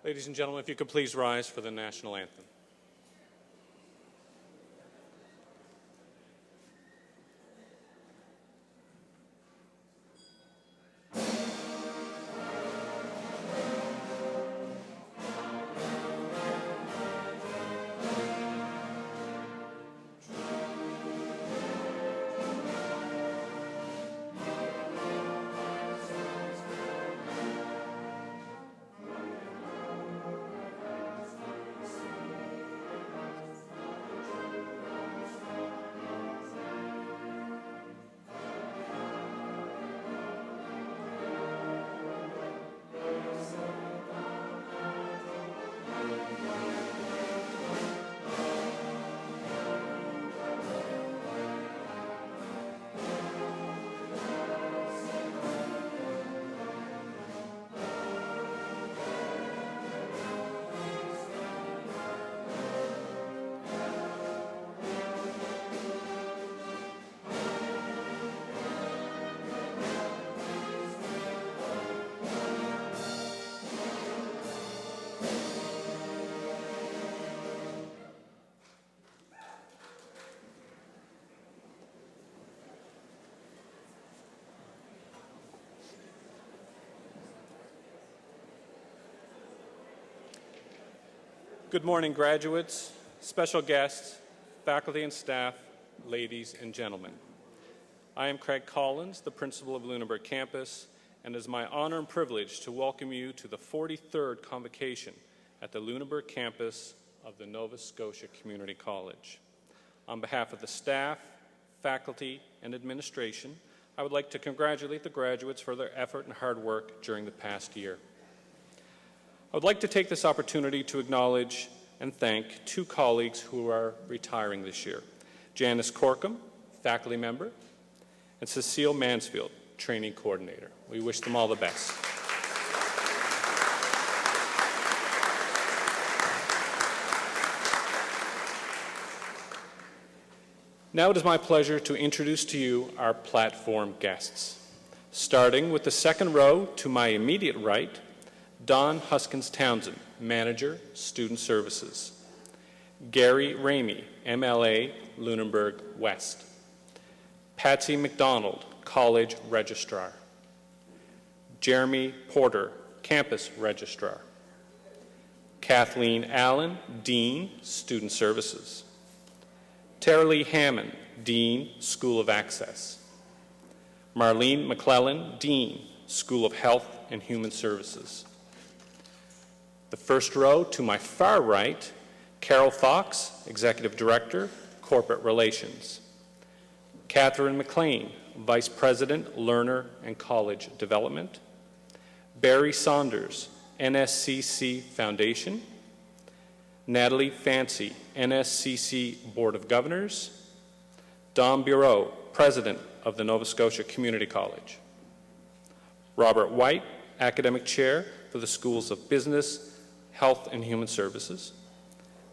Ladies and gentlemen, if you could please rise for the national anthem. Good morning, graduates, special guests, faculty and staff, ladies and gentlemen. I am Craig Collins, the principal of Lunenburg campus, and it is my honor and privilege to welcome you to the 43rd Convocation at the Lunenburg campus of the Nova Scotia Community College. On behalf of the staff, faculty, and administration, I would like to congratulate the graduates for their effort and hard work during the past year. I would like to take this opportunity to acknowledge and thank two colleagues who are retiring this year, Janice Corkum, faculty member, and Cecile Mansfield, training coordinator. We wish them all the best. Now it is my pleasure to introduce to you our platform guests. Starting with the second row to my immediate right, Don Huskins Townsend, Manager, Student Services. Gary Ramey, MLA, Lunenburg West. Patsy McDonald, College Registrar. Jeremy Porter, Campus Registrar. Kathleen Allen, Dean, Student Services. Tara Lee Hammond, Dean, School of Access. Marlene McClellan, Dean, School of Health and Human Services. The first row to my far right, Carol Fox, Executive Director, Corporate Relations. Catherine McLean, Vice President, Learner and College Development. Barry Saunders, NSCC Foundation. Natalie Fancy, NSCC Board of Governors. Don Bureau, President of the Nova Scotia Community College. Robert White, Academic Chair for the Schools of Business, Health and Human Services.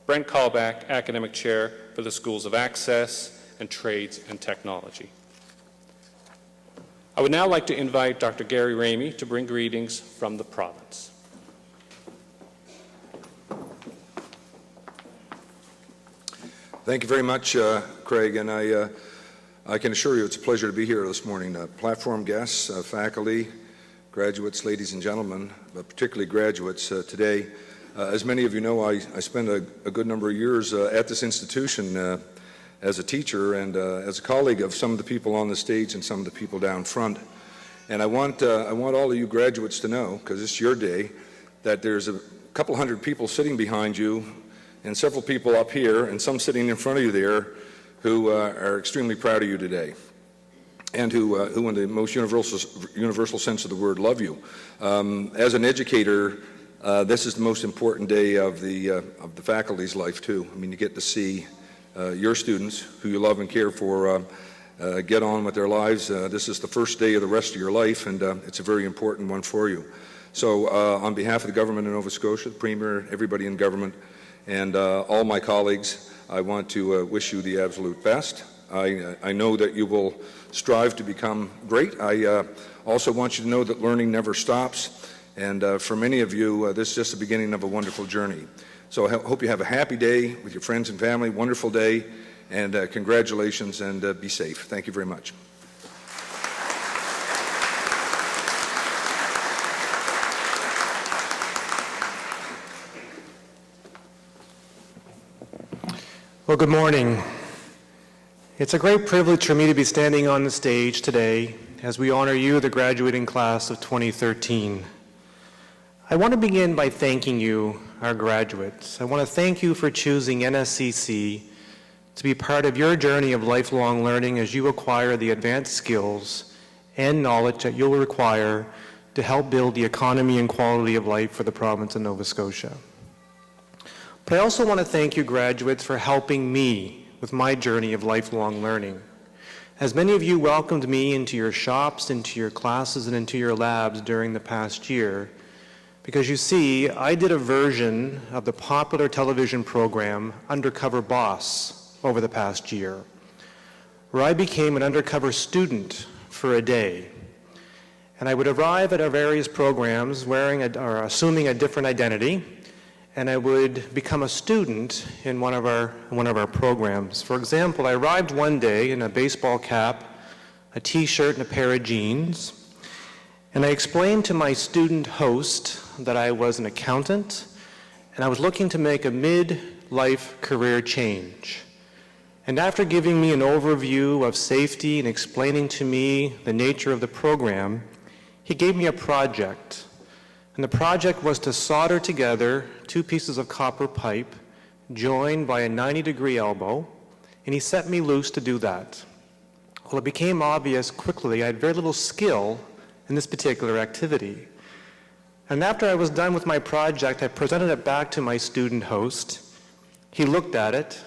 Brent Callback, Academic Chair for the Schools of Access and Trades and Technology. I would now like to invite Dr. Gary Ramey to bring greetings from the province. Thank you very much, Craig, and I can assure you it's a pleasure to be here this morning. Platform guests, faculty, graduates, ladies and gentlemen, but particularly graduates today. As many of you know, I spent a good number of years at this institution as a teacher and as a colleague of some of the people on the stage and some of the people down front. And I want all of you graduates to know, because it's your day, that there's a couple hundred people sitting behind you and several people up here and some sitting in front of you there who are extremely proud of you today and who in the most universal sense of the word, love you. As an educator, this is the most important day of the faculty's life too. I mean, you get to see your students who you love and care for get on with their lives. This is the first day of the rest of your life, and it's a very important one for you. So on behalf of the government of Nova Scotia, the Premier, everybody in government, and all my colleagues, I want to wish you the absolute best. I know that you will strive to become great. I also want you to know that learning never stops. And for many of you, this is just the beginning of a wonderful journey. So I hope you have a happy day with your friends and family, wonderful day, and congratulations, and be safe. Thank you very much. Well, good morning. It's a great privilege for me to be standing on the stage today as we honor you, the graduating class of 2013. I want to begin by thanking you, our graduates. I want to thank you for choosing NSCC to be part of your journey of lifelong learning as you acquire the advanced skills and knowledge that you'll require to help build the economy and quality of life for the province of Nova Scotia. But I also want to thank you, graduates, for helping me with my journey of lifelong learning. As many of you welcomed me into your shops, into your classes, and into your labs during the past year, because you see, I did a version of the popular television program Undercover Boss over the past year, where I became an undercover student for a day. And I would arrive at our various programs or assuming a different identity, and I would become a student in one of our programs. For example, I arrived one day in a baseball cap, a t-shirt, and a pair of jeans, and I explained to my student host that I was an accountant, and I was looking to make a mid-life career change. And after giving me an overview of safety and explaining to me the nature of the program, he gave me a project. And the project was to solder together 2 pieces of copper pipe joined by a 90-degree elbow, and he set me loose to do that. Well, it became obvious quickly I had very little skill in this particular activity. And after I was done with my project, I presented it back to my student host. He looked at it,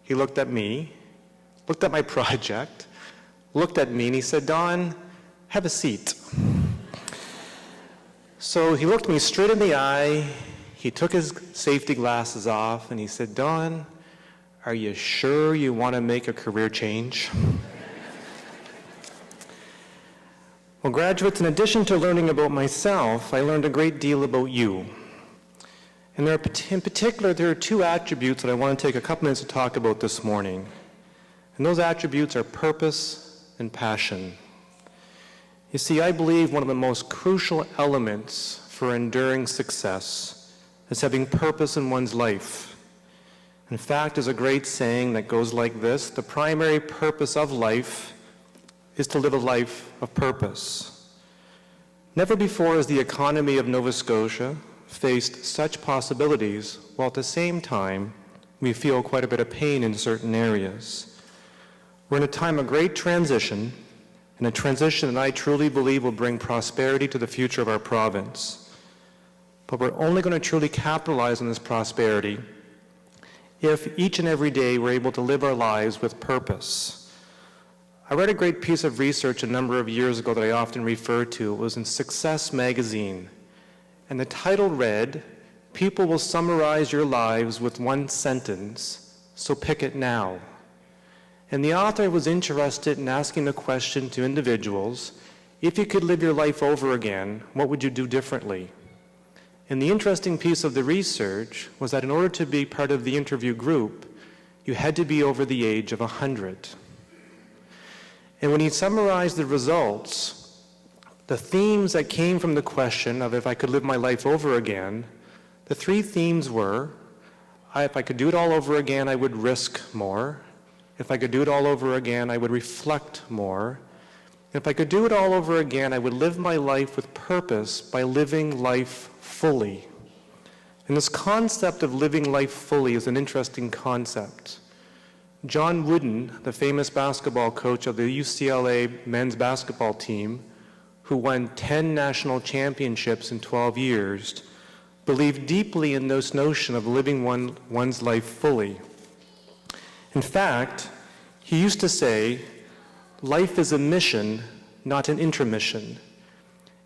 he looked at me, looked at my project, looked at me, and he said, "Don, have a seat." So he looked me straight in the eye, he took his safety glasses off, and he said, "Don, are you sure you want to make a career change?" Well, graduates, in addition to learning about myself, I learned a great deal about you. And in particular, there are 2 attributes that I want to take a couple minutes to talk about this morning. And those attributes are purpose and passion. You see, I believe one of the most crucial elements for enduring success is having purpose in one's life. In fact, there's a great saying that goes like this: the primary purpose of life is to live a life of purpose. Never before has the economy of Nova Scotia faced such possibilities, while at the same time, we feel quite a bit of pain in certain areas. We're in a time of great transition, and a transition that I truly believe will bring prosperity to the future of our province. But we're only going to truly capitalize on this prosperity if each and every day we're able to live our lives with purpose. I read a great piece of research a number of years ago that I often refer to. It was in Success magazine, and the title read, "People will summarize your lives with one sentence, so pick it now." And the author was interested in asking the question to individuals, if you could live your life over again, what would you do differently? And the interesting piece of the research was that in order to be part of the interview group, you had to be over the age of 100. And when he summarized the results, the themes that came from the question of if I could live my life over again, the 3 themes were, if I could do it all over again, I would risk more. If I could do it all over again, I would reflect more. If I could do it all over again, I would live my life with purpose by living life fully. And this concept of living life fully is an interesting concept. John Wooden, the famous basketball coach of the UCLA men's basketball team, who won 10 national championships in 12 years, believed deeply in this notion of living one's life fully. In fact, he used to say, life is a mission, not an intermission.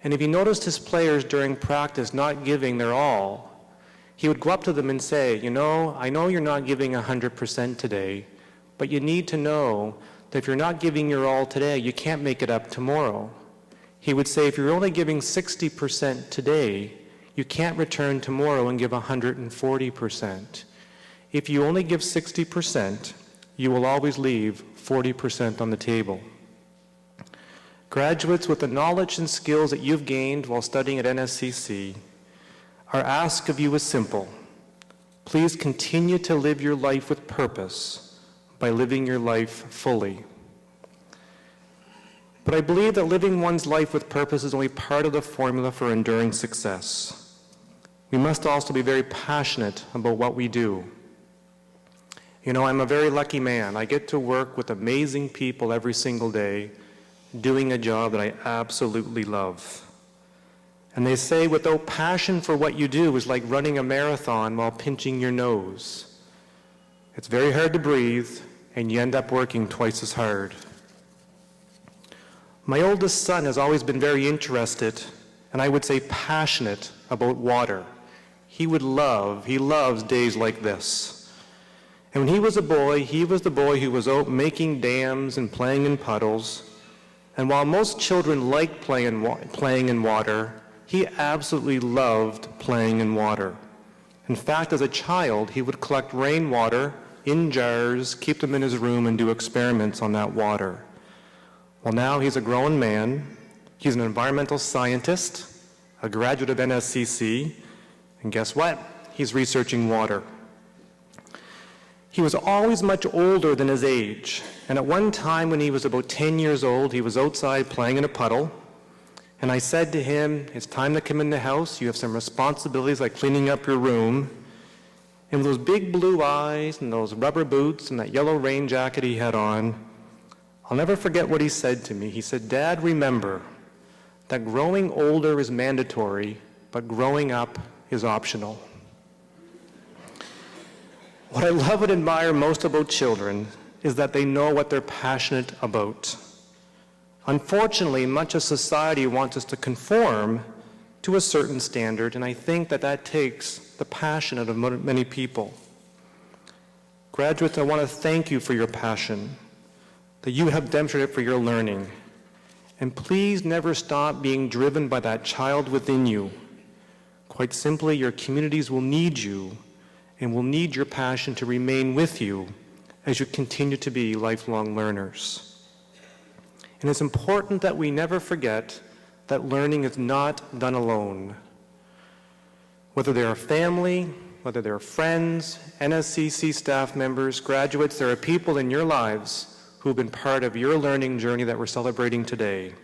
And if he noticed his players during practice not giving their all, he would go up to them and say, I know you're not giving 100% today, but you need to know that if you're not giving your all today, you can't make it up tomorrow. He would say, if you're only giving 60% today, you can't return tomorrow and give 140%. If you only give 60%, you will always leave 40% on the table. Graduates, with the knowledge and skills that you've gained while studying at NSCC, our ask of you is simple. Please continue to live your life with purpose by living your life fully. But I believe that living one's life with purpose is only part of the formula for enduring success. We must also be very passionate about what we do. You know, I'm a very lucky man. I get to work with amazing people every single day, doing a job that I absolutely love. And they say without passion for what you do is like running a marathon while pinching your nose. It's very hard to breathe, and you end up working twice as hard. My oldest son has always been very interested, and I would say passionate, about water. He loves days like this. And when he was a boy, he was the boy who was out making dams and playing in puddles. And while most children like playing in water, he absolutely loved playing in water. In fact, as a child, he would collect rainwater in jars, keep them in his room, and do experiments on that water. Well, now he's a grown man. He's an environmental scientist, a graduate of NSCC, and guess what? He's researching water. He was always much older than his age, and at one time when he was about 10 years old, he was outside playing in a puddle, and I said to him, it's time to come in the house. You have some responsibilities like cleaning up your room. And with those big blue eyes and those rubber boots and that yellow rain jacket he had on, I'll never forget what he said to me. He said, Dad, remember that growing older is mandatory, but growing up is optional. What I love and admire most about children is that they know what they're passionate about. Unfortunately, much of society wants us to conform to a certain standard, and I think that that takes the passion out of many people. Graduates, I want to thank you for your passion, that you have demonstrated for your learning. And please never stop being driven by that child within you. Quite simply, your communities will need you and will need your passion to remain with you as you continue to be lifelong learners. And it's important that we never forget that learning is not done alone. Whether they're a family, whether they're friends, NSCC staff members, graduates, there are people in your lives who have been part of your learning journey that we're celebrating today.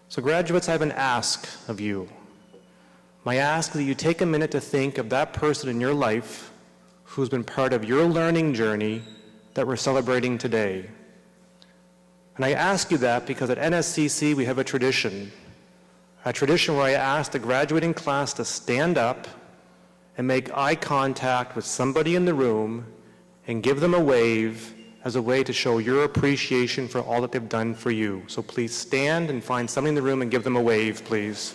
So graduates, I have an ask of you. My ask is that you take a minute to think of that person in your life who's been part of your learning journey that we're celebrating today. And I ask you that because at NSCC we have a tradition where I ask the graduating class to stand up and make eye contact with somebody in the room and give them a wave as a way to show your appreciation for all that they've done for you. So please stand and find somebody in the room and give them a wave, please.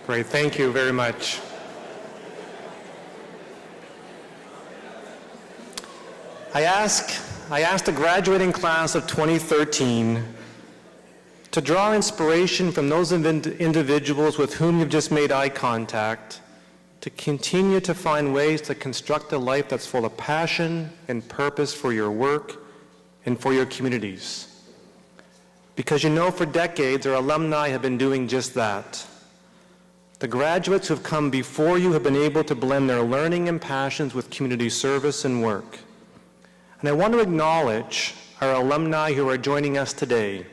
Great, thank you very much. I asked the graduating class of 2013 to draw inspiration from those individuals with whom you've just made eye contact, to continue to find ways to construct a life that's full of passion and purpose for your work and for your communities. Because you know, for decades, our alumni have been doing just that. The graduates who have come before you have been able to blend their learning and passions with community service and work. And I want to acknowledge our alumni who are joining us today.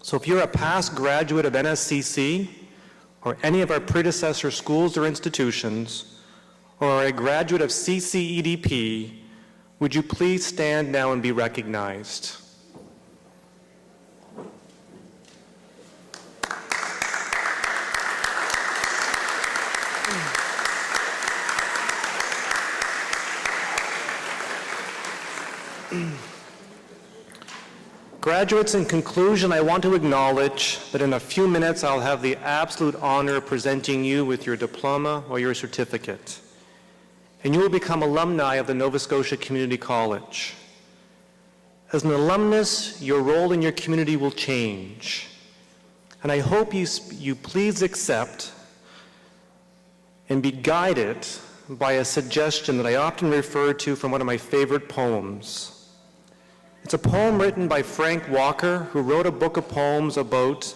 So if you're a past graduate of NSCC or any of our predecessor schools or institutions, or are a graduate of CCEDP, would you please stand now and be recognized? Graduates, in conclusion, I want to acknowledge that in a few minutes I'll have the absolute honor of presenting you with your diploma or your certificate. And you will become alumni of the Nova Scotia Community College. As an alumnus, your role in your community will change. And I hope you please accept and be guided by a suggestion that I often refer to from one of my favorite poems. It's a poem written by Frank Walker, who wrote a book of poems about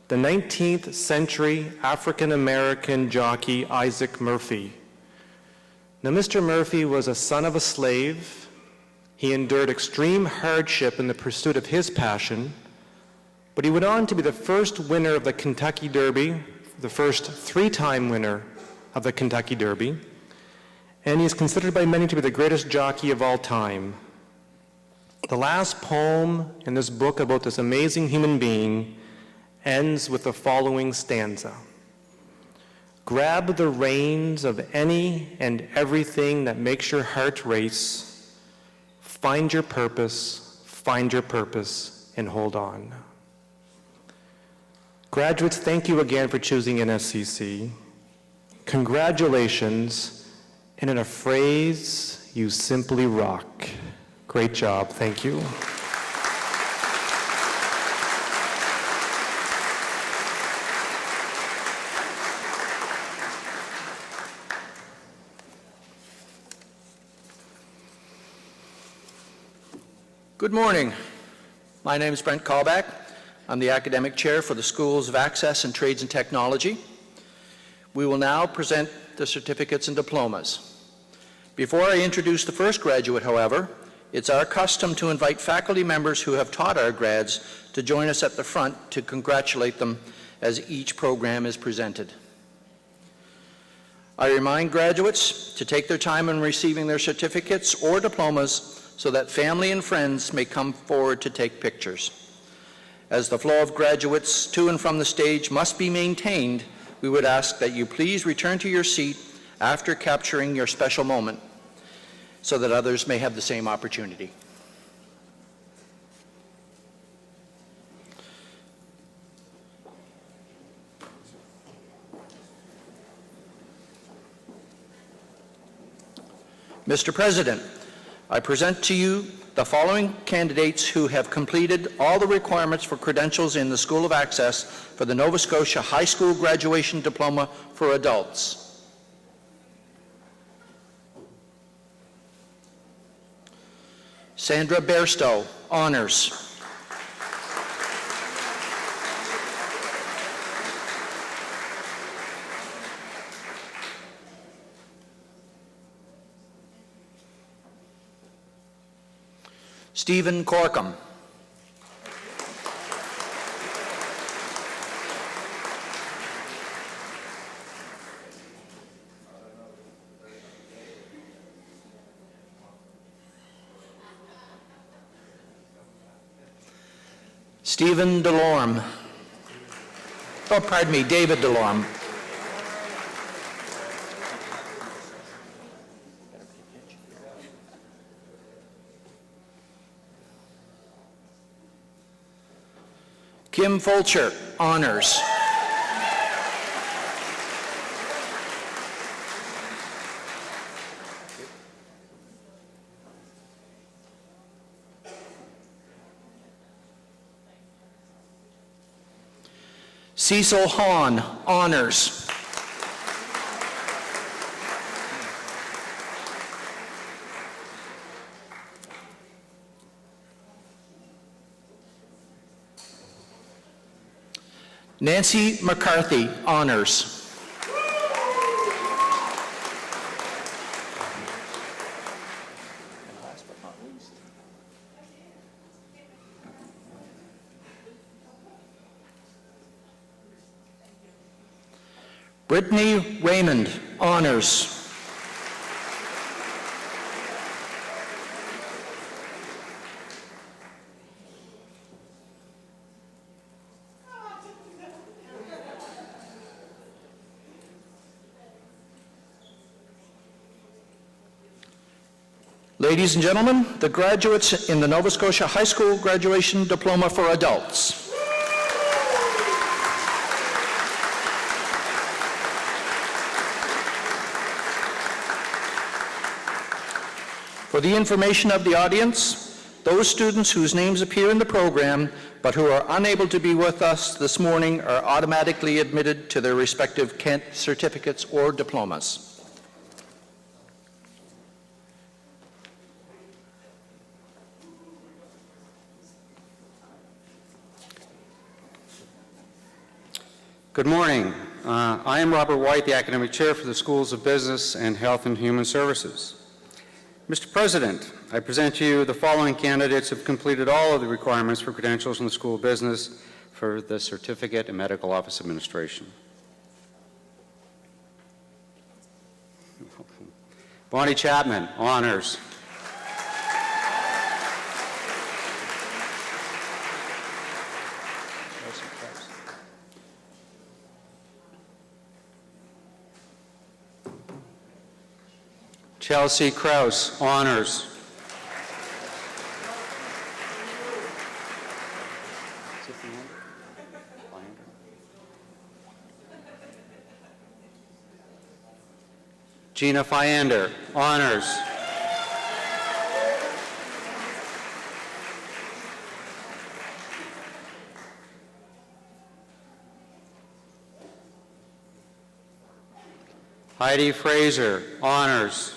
the 19th century African-American jockey Isaac Murphy. Now, Mr. Murphy was a son of a slave. He endured extreme hardship in the pursuit of his passion, but he went on to be the first winner of the Kentucky Derby, the first three-time winner of the Kentucky Derby, and he's considered by many to be the greatest jockey of all time. The last poem in this book about this amazing human being ends with the following stanza. Grab the reins of any and everything that makes your heart race. Find your purpose, and hold on. Graduates, thank you again for choosing NSCC. Congratulations, and in a phrase, you simply rock. Great job, thank you. Good morning. My name is Brent Callback. I'm the Academic Chair for the Schools of Access and Trades and Technology. We will now present the certificates and diplomas. Before I introduce the first graduate, however, it's our custom to invite faculty members who have taught our grads to join us at the front to congratulate them as each program is presented. I remind graduates to take their time in receiving their certificates or diplomas so that family and friends may come forward to take pictures. As the flow of graduates to and from the stage must be maintained, we would ask that you please return to your seat after capturing your special moment so that others may have the same opportunity. Mr. President, I present to you the following candidates who have completed all the requirements for credentials in the School of Access for the Nova Scotia High School Graduation Diploma for Adults. Sandra Bairstow, Honors. Stephen Corkum. Stephen Delorme. Oh, pardon me, David Delorme. Kim Fulcher, Honors. Cecil Hahn, Honors. Nancy McCarthy, Honors. Brittany Raymond, Honors. Ladies and gentlemen, the graduates in the Nova Scotia High School Graduation Diploma for Adults. For the information of the audience, those students whose names appear in the program but who are unable to be with us this morning are automatically admitted to their respective Kent certificates or diplomas. Good morning. I am Robert White, the Academic Chair for the Schools of Business and Health and Human Services. Mr. President, I present to you the following candidates who have completed all of the requirements for credentials in the School of Business for the Certificate in Medical Office Administration. Bonnie Chapman, honors. Chelsea Krause, honors. Gina Fyander, honors. Heidi Fraser, honors.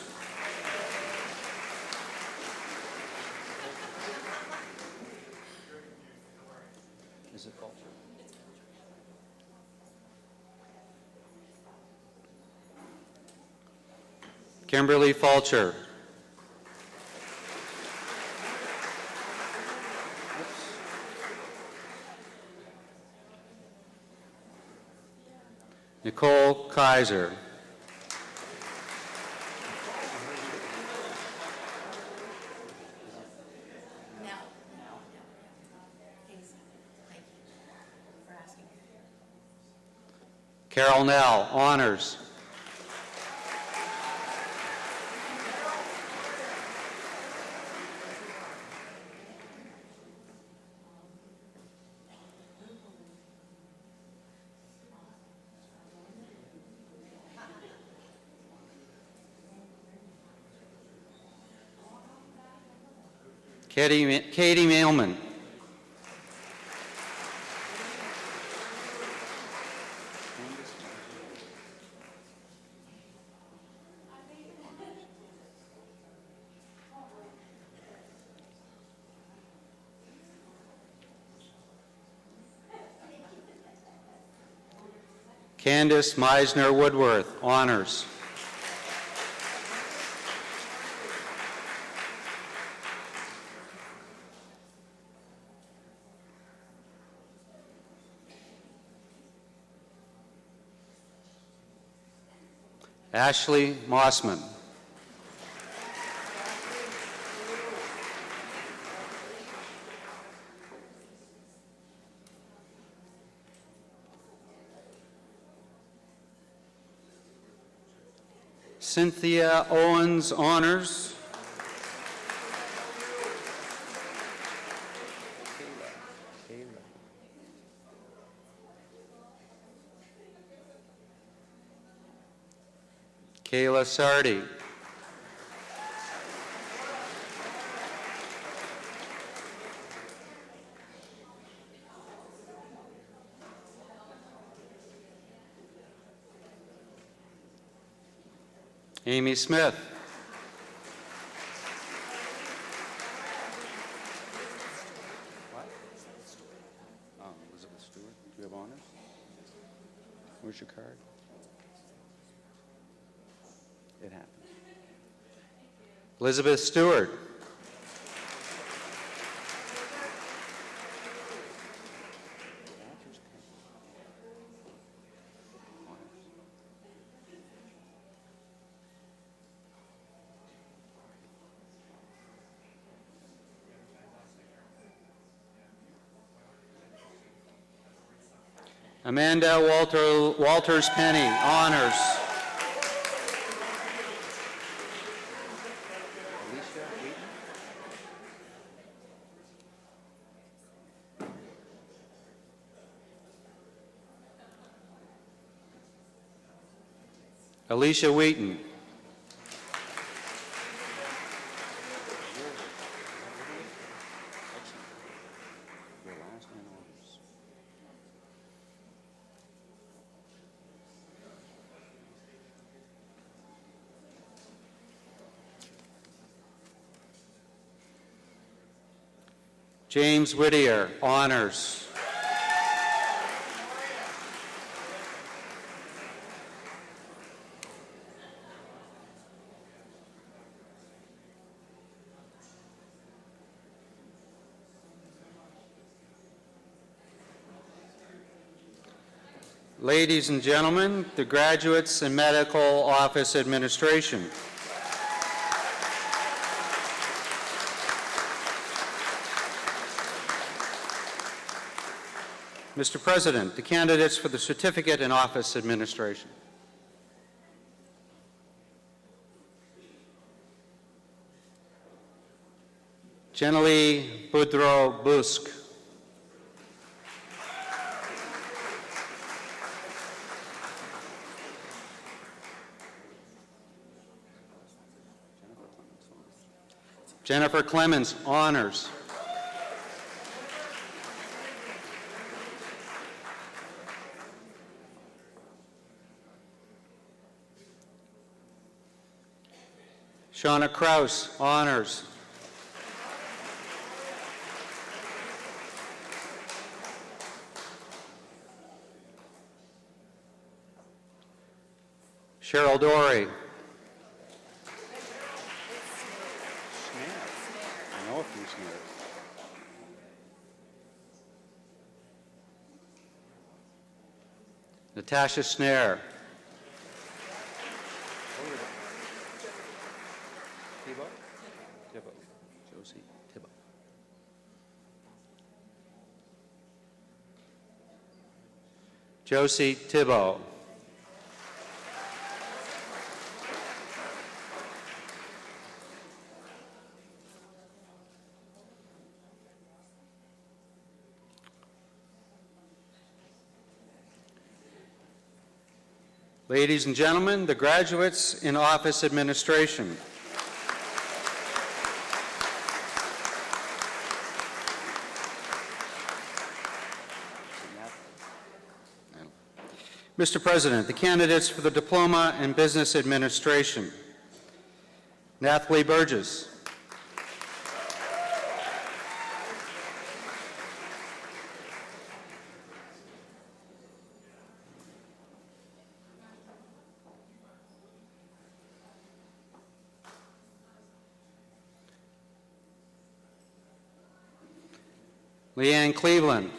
Kimberly Fulcher. Nicole Kaiser. Carol Nell, honors. Katie Mailman. Candace Meisner Woodworth, honors. Ashley Mossman. Cynthia Owens, honors. Kayla Sardi. Amy Smith. Elizabeth Stewart, do you have honors? Where's your card? It happened. Elizabeth Stewart. Amanda Walters Penny, honors. Alicia Alicia Wheaton. James Whittier, honors. Ladies and gentlemen, the graduates in Medical Office Administration. Mr. President, the candidates for the Certificate in Office Administration. Jenalee Boudreau-Busk. Jennifer Clemens, honors. Shauna Kraus, honors. Cheryl Dorey. I know a few snares. Natasha Snare. Josie Thibault. Josie Thibault. Ladies and gentlemen, the graduates in office administration. Mr. President, the candidates for the Diploma in Business Administration. Nathalie Burgess. Leanne Cleveland.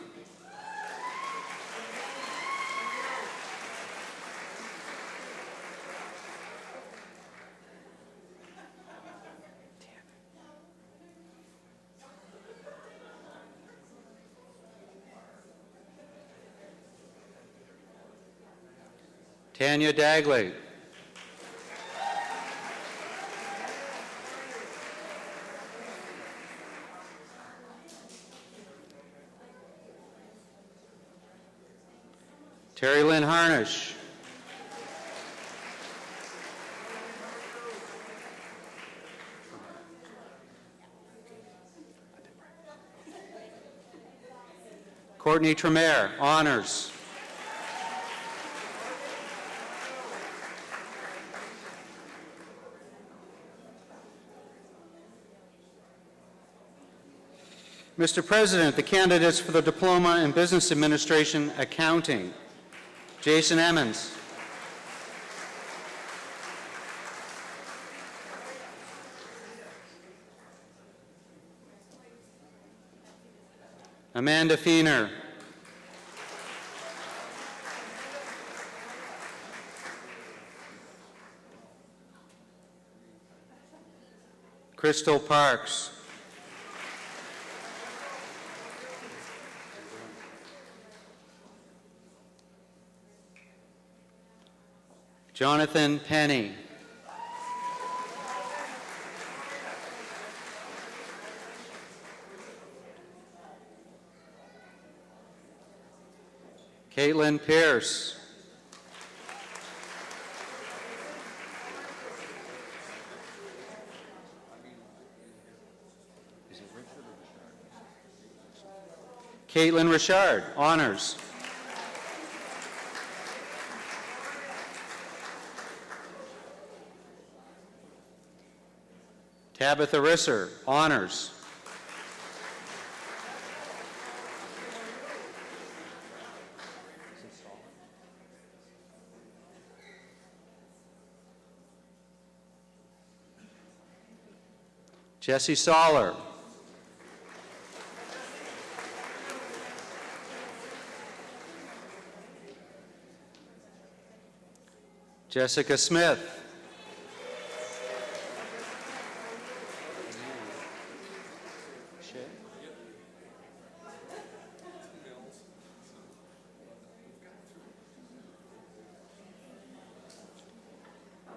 Tanya Dagley. Terry Lynn Harnish. Courtney Tremere, honors. Mr. President, the candidates for the Diploma in Business Administration Accounting. Jason Emmons. Amanda Feener. Crystal Parks. Jonathan Penny. Caitlin Pierce. Caitlin Richard, honors. Tabitha Risser, honors. Jesse Soller. Jessica Smith.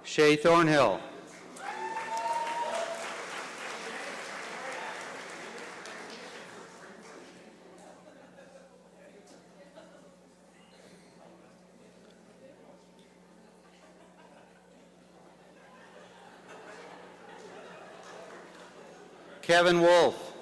Shay Thornhill. Kevin Wolf.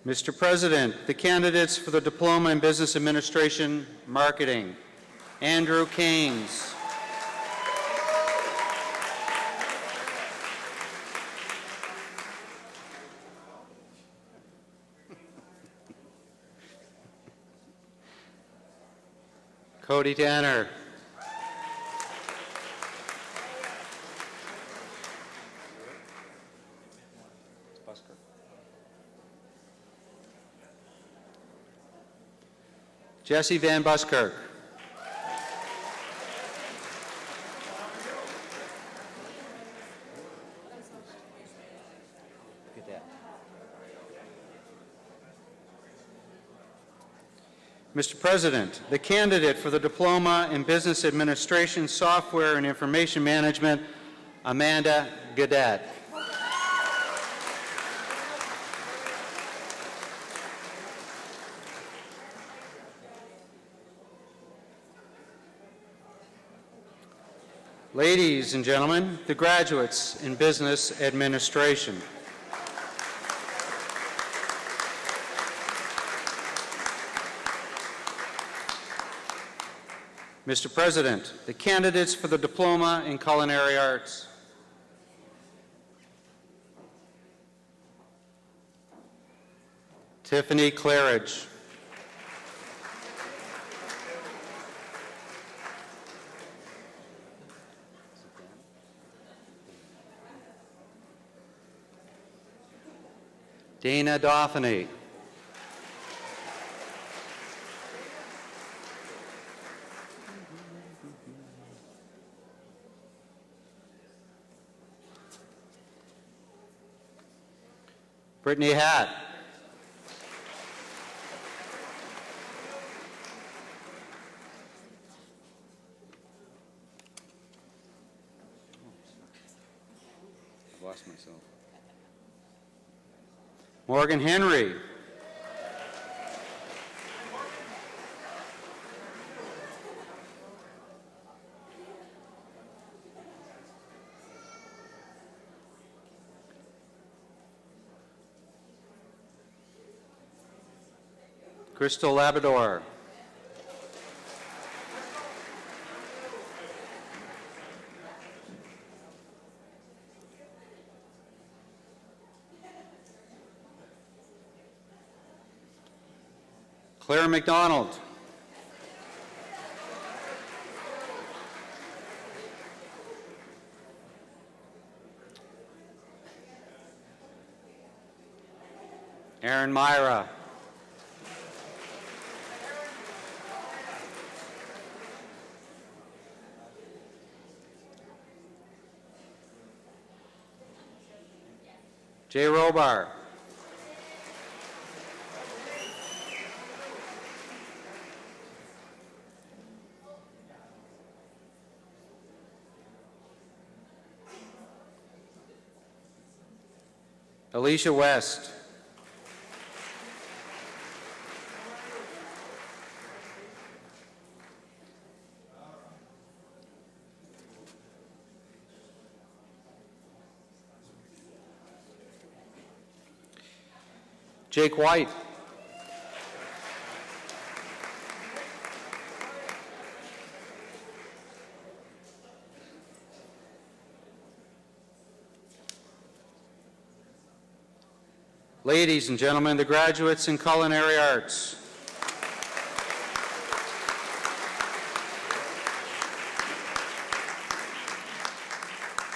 Mr. President, the candidates for the Diploma in Business Administration Marketing: Andrew Keynes, Cody Tanner, Jesse Van Buskirk, Mr. President, the candidate for the Diploma in Business Administration, Software and Information Management, Amanda Gadet. Ladies and gentlemen, the graduates in business administration. Mr. President, the candidates for the Diploma in Culinary Arts. Tiffany Claridge. Dana Dauphiny. Brittany Hatt. I've lost myself. Morgan Henry. Crystal Labrador. Claire McDonald. Aaron Myra. Jay Robar. Alicia West. Jake White. Ladies and gentlemen, the graduates in culinary arts.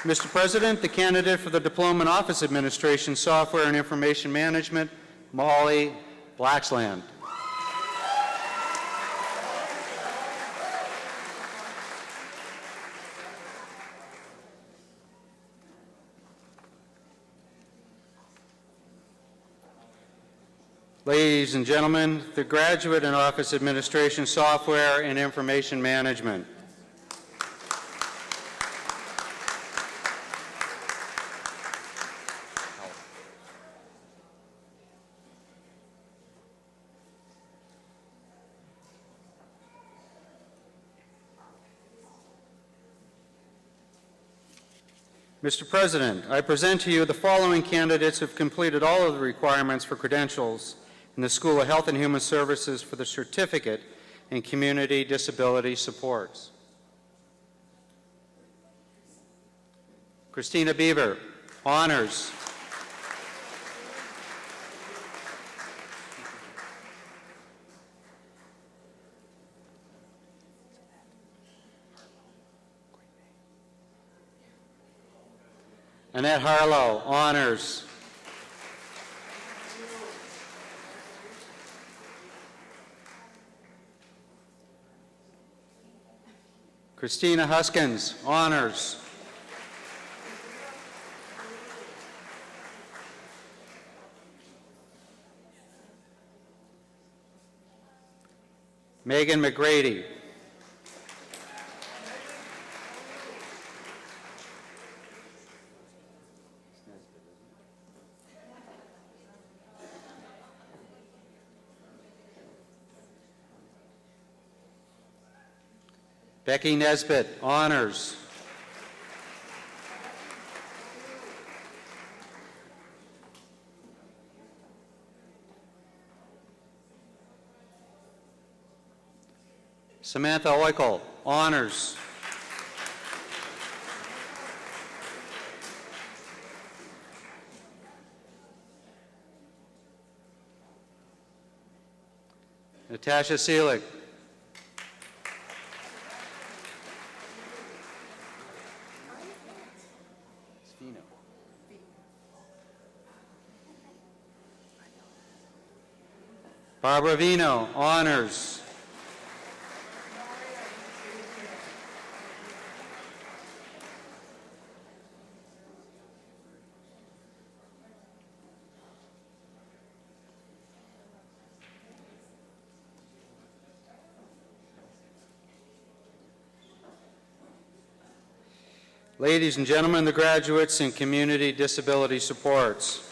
Mr. President, the candidate for the Diploma in Office Administration, Software and Information Management, Molly Blacksland. Ladies and gentlemen, the graduate in Office Administration, Software and Information Management. Mr. President, I present to you the following candidates who have completed all of the requirements for credentials in the School of Health and Human Services for the Certificate in Community Disability Supports. Christina Beaver, Honors. Annette Harlow, Honors. Christina Huskins, Honors. Megan McGrady. Becky Nesbitt, Honors. Samantha Oikel, Honors. Natasha Seelig. Barbara Vino, Honors. Ladies and gentlemen, the graduates in Community Disability Supports.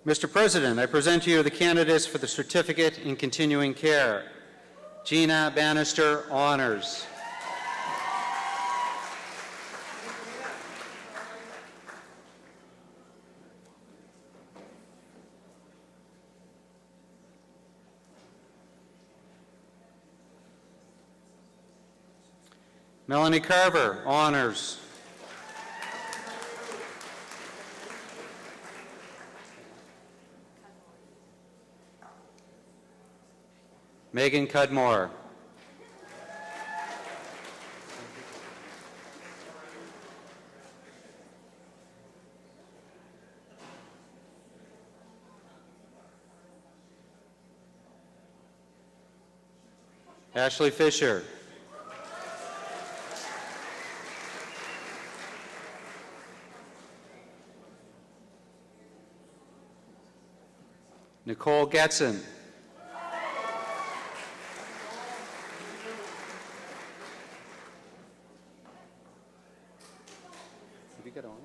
Mr. President, I present to you the candidates for the Certificate in Continuing Care. Gina Bannister, Honors. Melanie Carver, Honors. Megan Cudmore. Ashley Fisher. Nicole Getson. you get honors?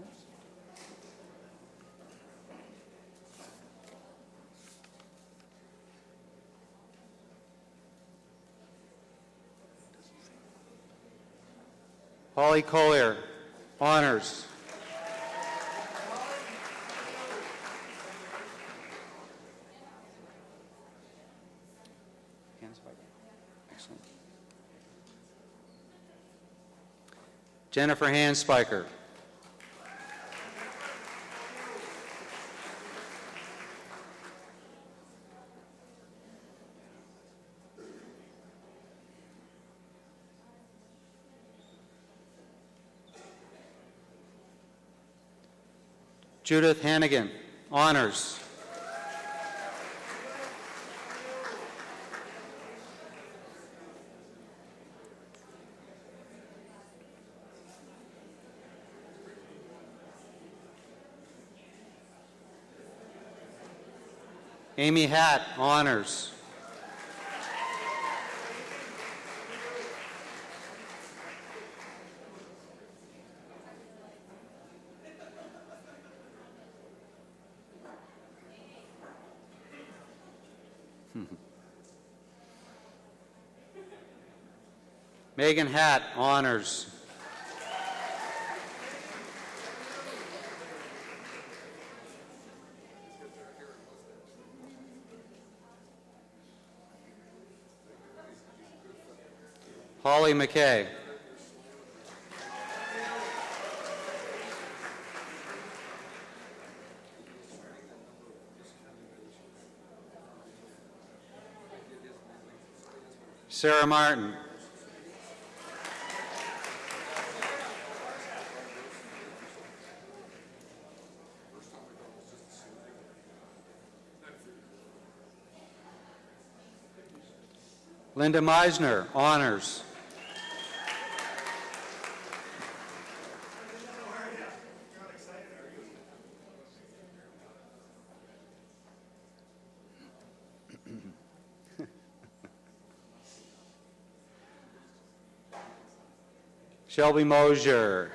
Holly Collier, honors. Excellent. Jennifer Handspiker. Judith Hannigan, honors. Amy Hatt, honors. Megan Hatt, honors. Holly McKay. Sarah Martin. Linda Meisner, honors. Shelby Mosier.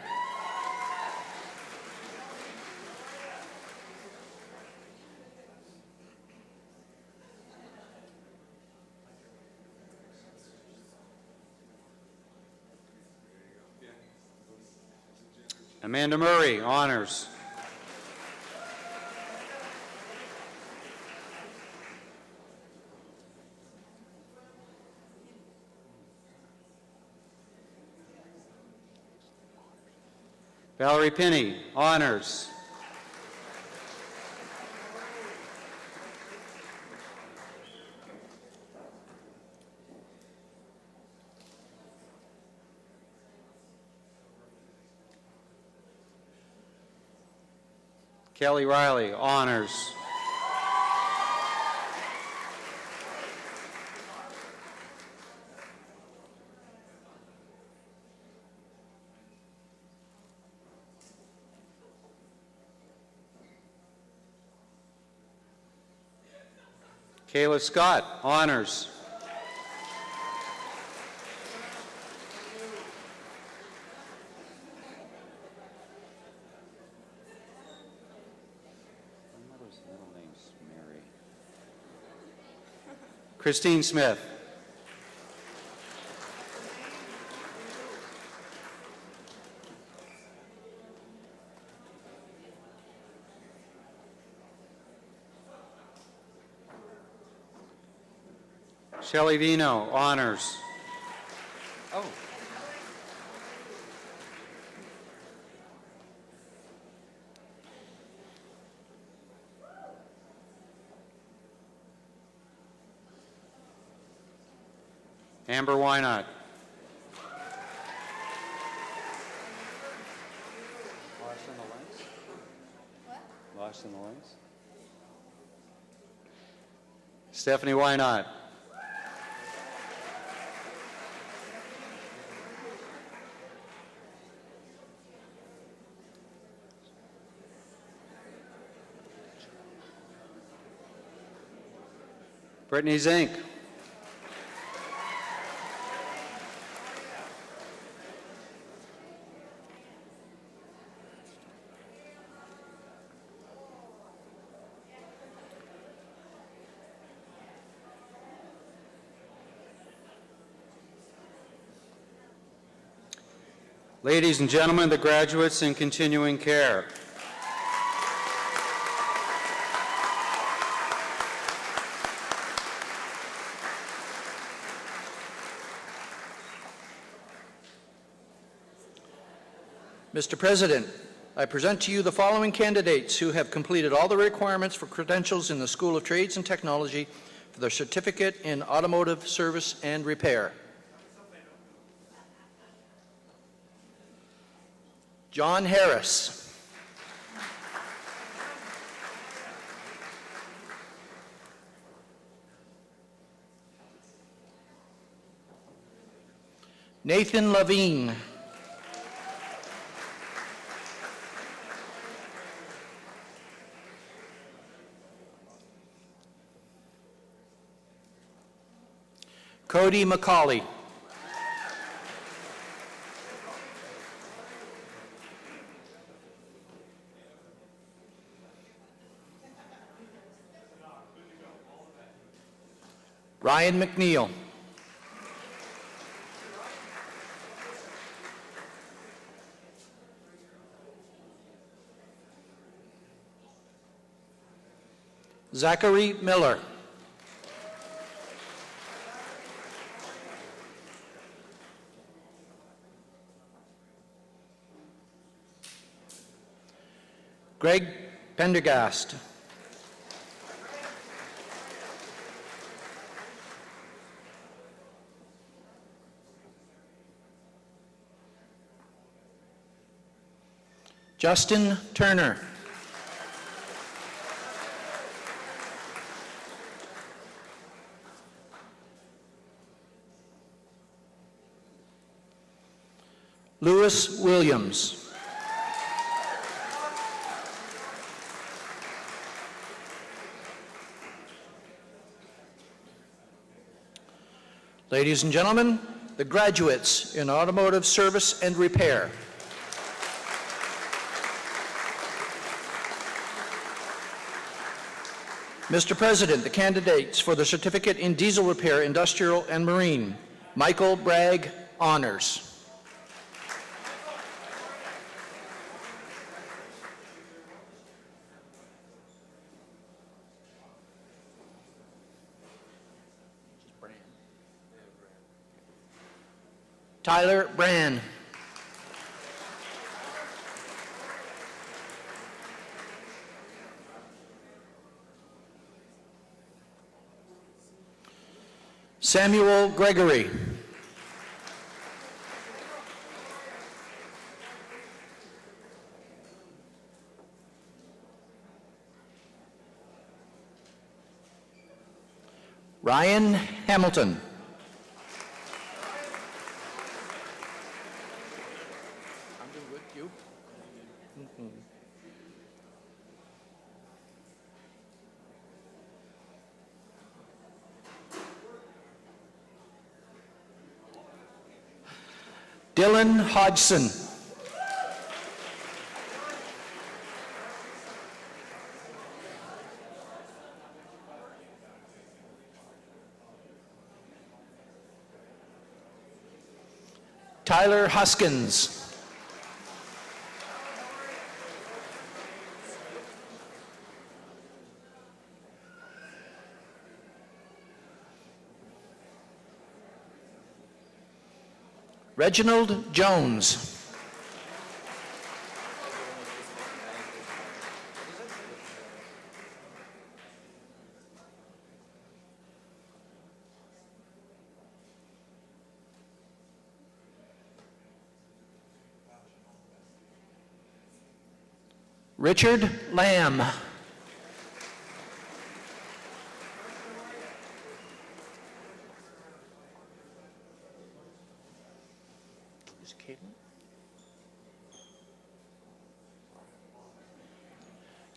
Amanda Murray, honors. Valerie Pinney, honors. Kelly Riley, honors. Kayla Scott, honors. Christine Smith. Shelley Vino, honors. Oh. Amber Wynot. Lost in the lights? What? Lost in the lights? Stephanie Wynot. Brittany Zink. Ladies and gentlemen, the graduates in continuing care. Mr. President, I present to you the following candidates who have completed all the requirements for credentials in the School of Trades and Technology for their certificate in automotive service and repair. John Harris. Nathan Levine. Cody McCauley. Ryan McNeil. Zachary Miller. Greg Pendergast. Justin Turner. Lewis Williams. Ladies and gentlemen, the graduates in automotive service and repair. Mr. President, the candidates for the certificate in diesel repair, industrial and marine. Michael Bragg, honors. Tyler Brand. Samuel Gregory. Ryan Hamilton. Dylan Hodgson. Tyler Huskins. Reginald Jones. Richard Lamb.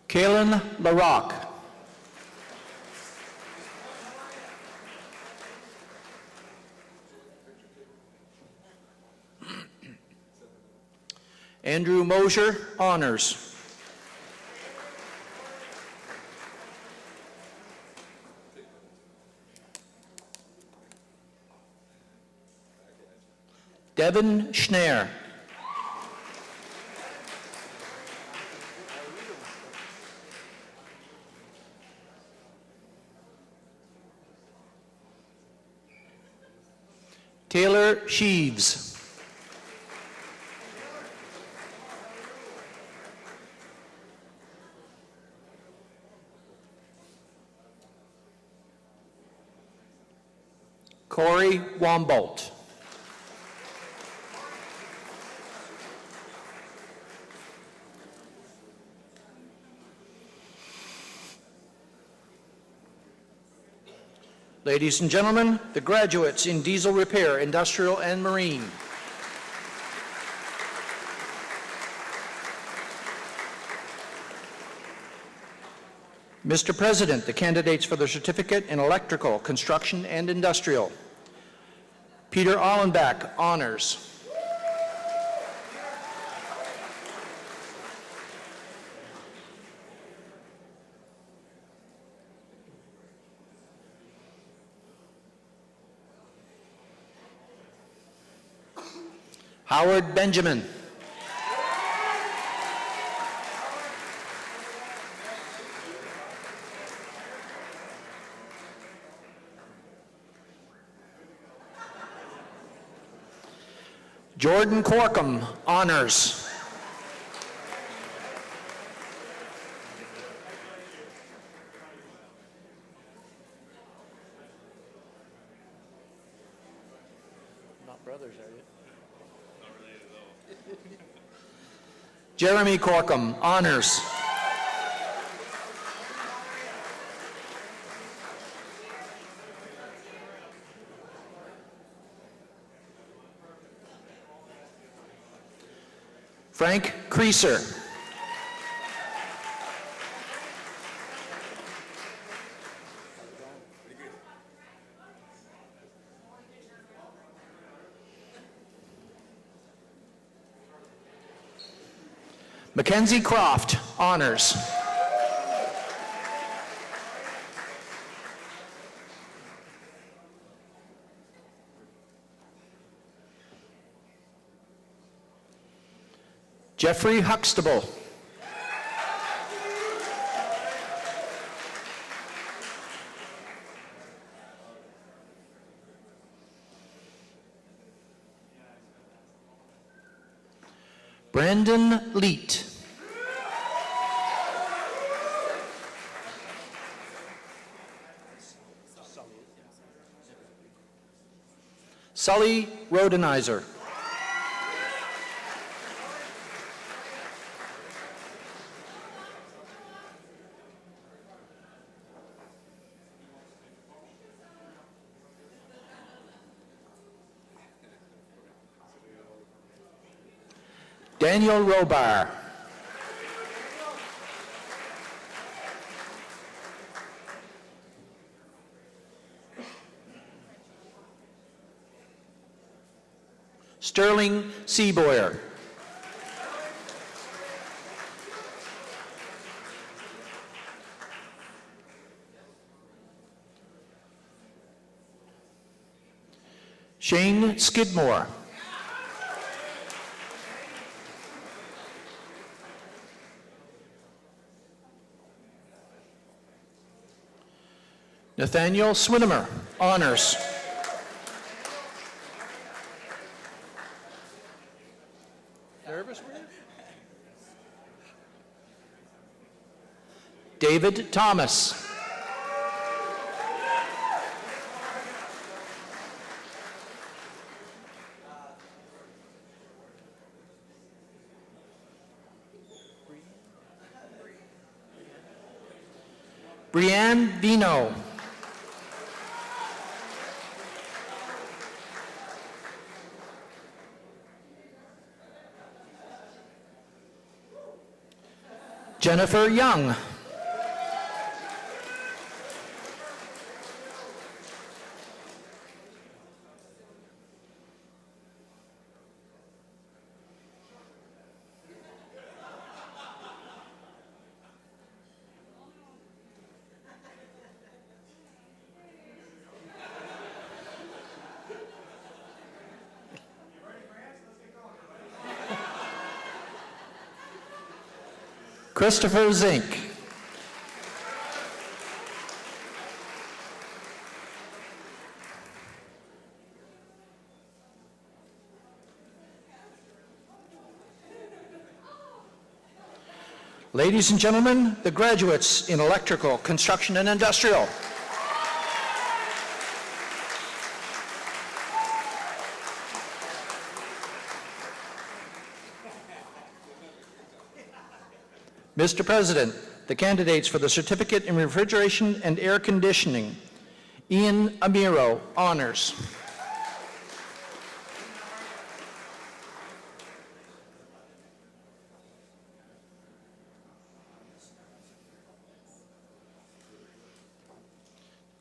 Kalen LaRock. Andrew Mosier, honors. Devin Schneer. Taylor Sheaves. Corey Wombolt. Ladies and gentlemen, the graduates in diesel repair, industrial and marine. Mr. President, the candidates for the certificate in electrical, construction, and industrial. Peter Allenbach, honors. Howard Benjamin. Jordan Corkum, honors. Not brothers, are you? Not related at all. Jeremy Corkum, honors. Frank Creaser. Mackenzie Croft, honors. Jeffrey Huxtable. Brandon Leet. Sully Rodenizer. Daniel Robar. Sterling Seaboyer. Shane Skidmore. Nathaniel Swinimer, honors. Nervous, were you? David Thomas. Brianne Vino. Jennifer Young. Christopher Zink. Ladies and gentlemen, the graduates in electrical, construction, and industrial. Mr. President, the candidates for the certificate in refrigeration and air conditioning. Ian Amiro, honors.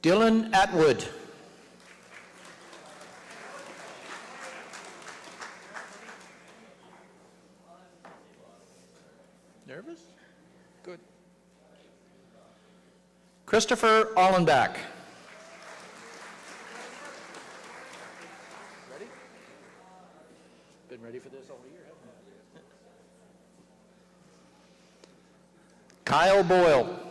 Dylan Atwood. Nervous? Good. Christopher Allenbach. Ready? Been ready for this all year, haven't you? Kyle Boyle.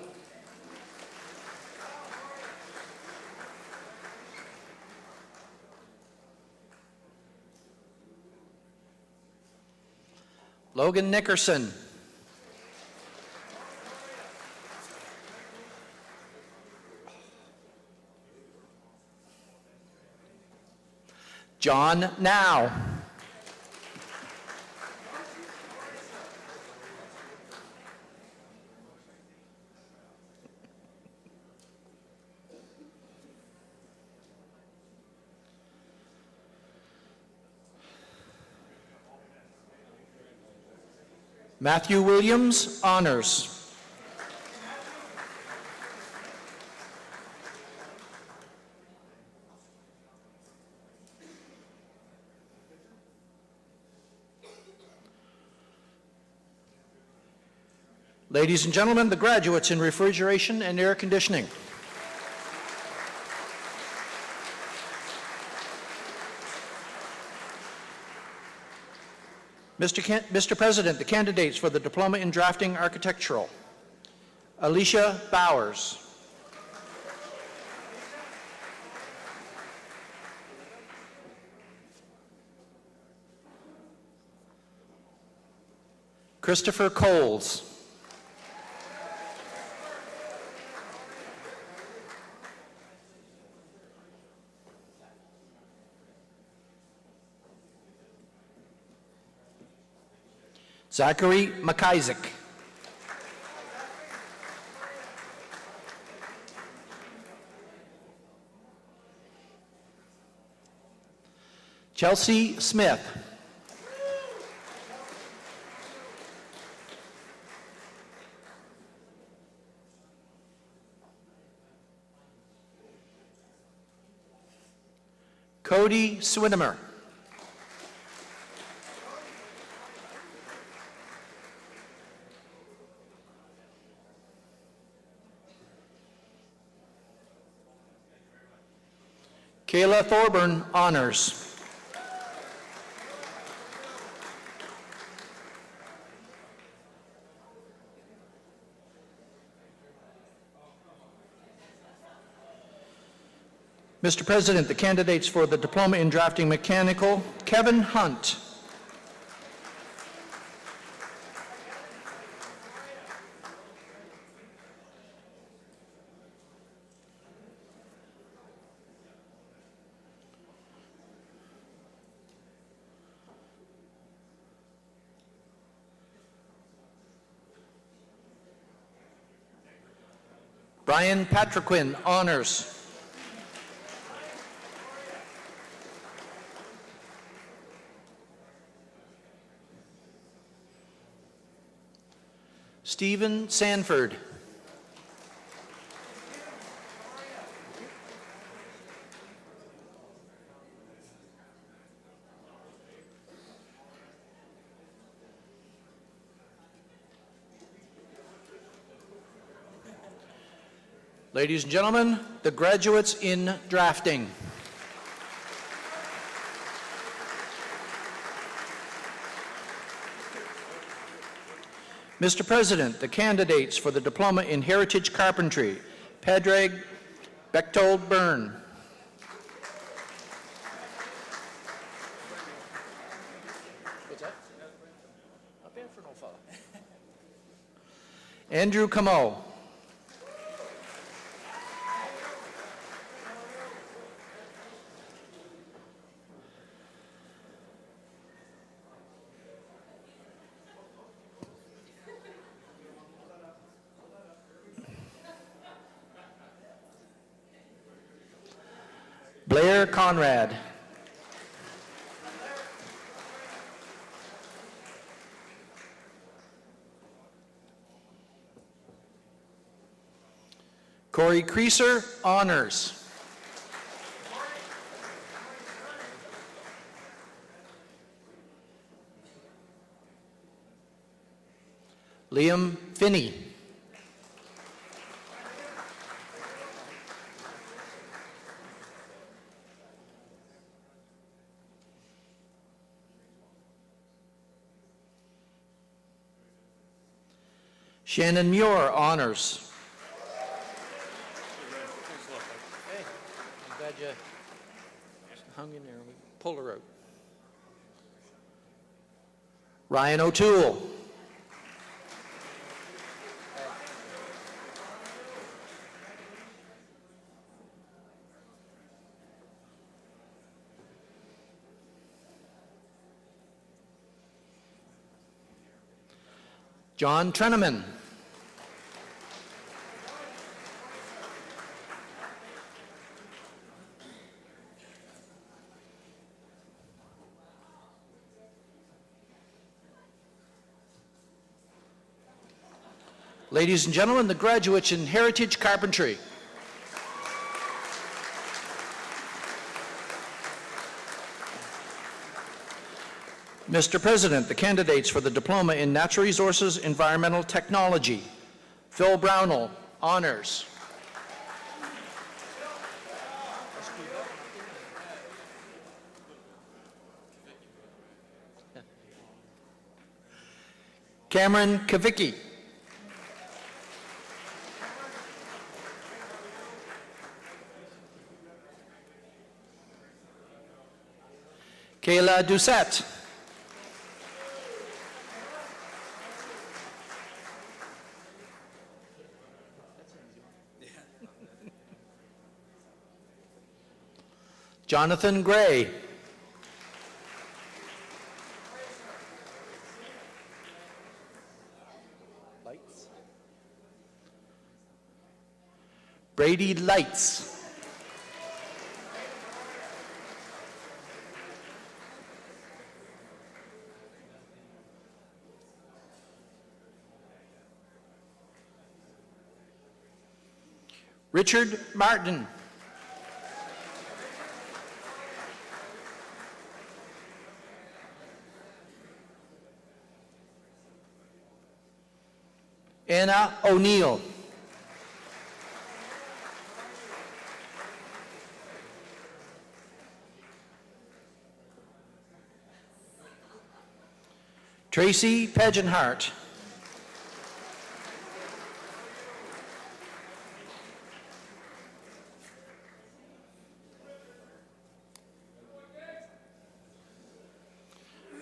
Logan Nickerson. John Now. Matthew Williams, honors. Ladies and gentlemen, the graduates in refrigeration and air conditioning. Mr. President, the candidates for the Diploma in Drafting Architectural. Alicia Bowers. Christopher Coles. Zachary McIsaac. Chelsea Smith. Cody Swinimer. Kayla Thorburn, honors. Mr. President, the candidates for the Diploma in Drafting Mechanical, Kevin Hunt. Brian Patriquin, honors. Stephen Sanford. Ladies and gentlemen, the graduates in drafting. Mr. President, the candidates for the Diploma in Heritage Carpentry, Padraig Bechtold Byrne. What's that? Not bad for no fella. Andrew Camo. Blair Conrad. Corey Creaser, honors. Liam Finney. Shannon Muir, honors. Hey, I'm glad you hung in there. We pulled her out. Ryan O'Toole. John Treneman. Ladies and gentlemen, the graduates in Heritage Carpentry. Mr. President, the candidates for the Diploma in Natural Resources Environmental Technology. Phil Brownell, honors. Cameron Kavicki. Kayla Doucette. Jonathan Gray. Brady Lights. Richard Martin. Anna O'Neill. Tracy Pagenhart.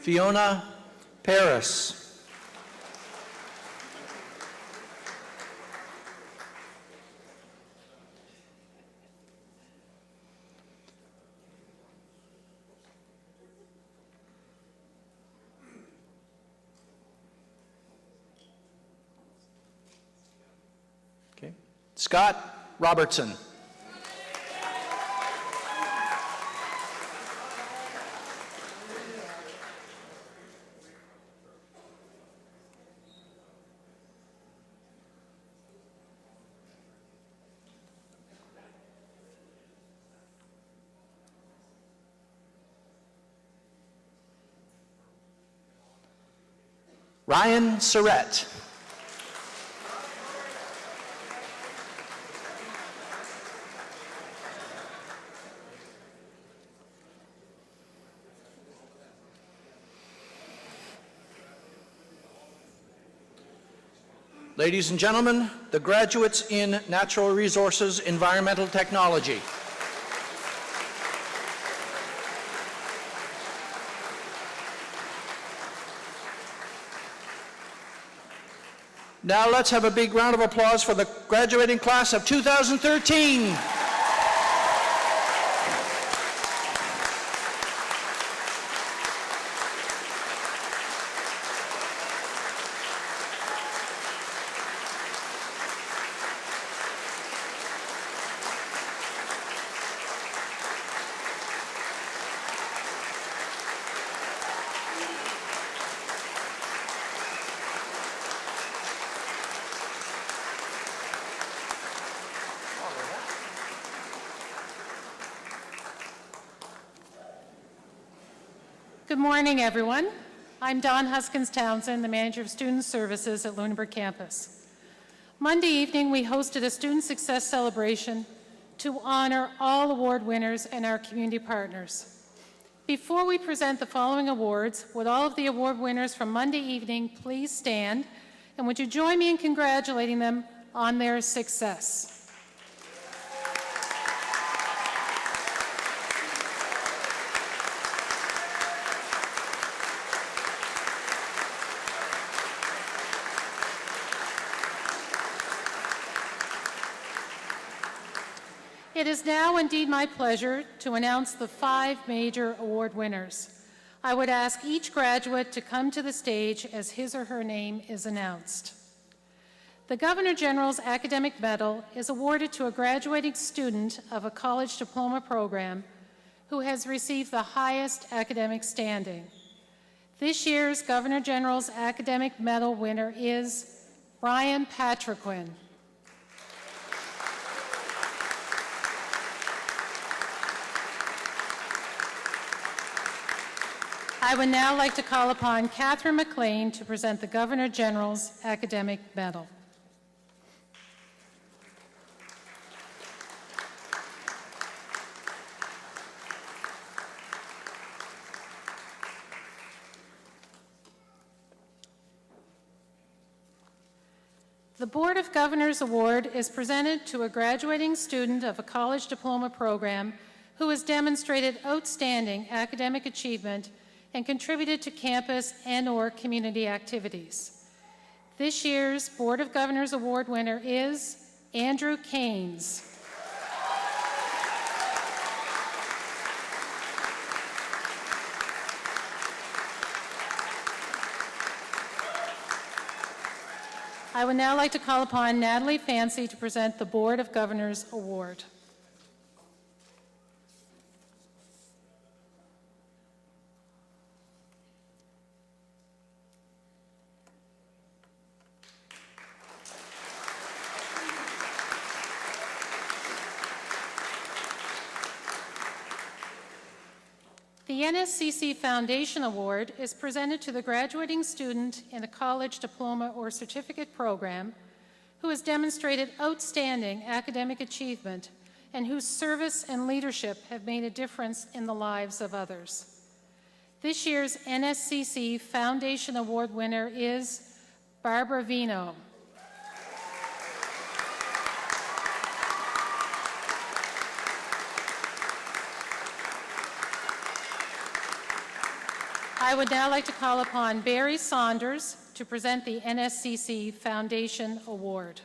Fiona Paris. Okay. Scott Robertson. Ryan Surratt. Ladies and gentlemen, the graduates in Natural Resources Environmental Technology. Now let's have a big round of applause for the graduating class of 2013. Good morning, everyone. I'm Dawn Huskins-Townsend, the Manager of Student Services at Lunenburg campus. Monday evening, we hosted a Student Success Celebration to honor all award winners and our community partners. Before we present the following awards, would all of the award winners from Monday evening please stand, and would you join me in congratulating them on their success? It is now indeed my pleasure to announce the 5 major award winners. I would ask each graduate to come to the stage as his or her name is announced. The Governor General's Academic Medal is awarded to a graduating student of a college diploma program who has received the highest academic standing. This year's Governor General's Academic Medal winner is Brian Patriquin. I would now like to call upon Catherine McLean to present the Governor General's Academic Medal. The Board of Governors Award is presented to a graduating student of a college diploma program who has demonstrated outstanding academic achievement and contributed to campus and/or community activities. This year's Board of Governors Award winner is Andrew Keynes. I would now like to call upon Natalie Fancy to present the Board of Governors Award. The NSCC Foundation Award is presented to the graduating student in a college diploma or certificate program who has demonstrated outstanding academic achievement and whose service and leadership have made a difference in the lives of others. This year's NSCC Foundation Award winner is Barbara Vino. I would now like to call upon Barry Saunders to present the NSCC Foundation Award.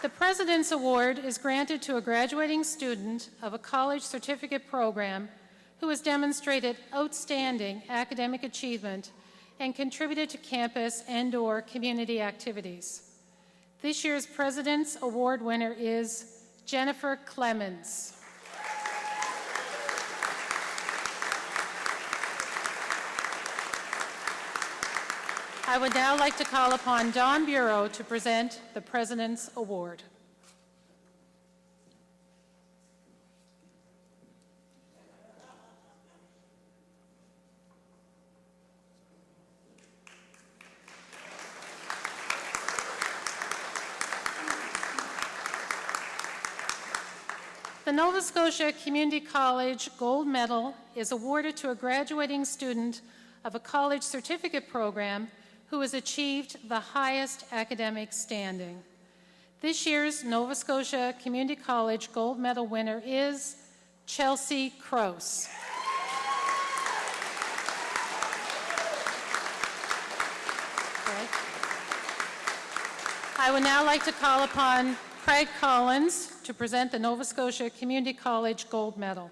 The President's Award is granted to a graduating student of a college certificate program who has demonstrated outstanding academic achievement and contributed to campus and/or community activities. This year's President's Award winner is Jennifer Clemens. I would now like to call upon Don Bureau to present the President's Award. The Nova Scotia Community College Gold Medal is awarded to a graduating student of a college certificate program who has achieved the highest academic standing. This year's Nova Scotia Community College Gold Medal winner is Chelsea Krause. I would now like to call upon Craig Collins to present the Nova Scotia Community College Gold Medal.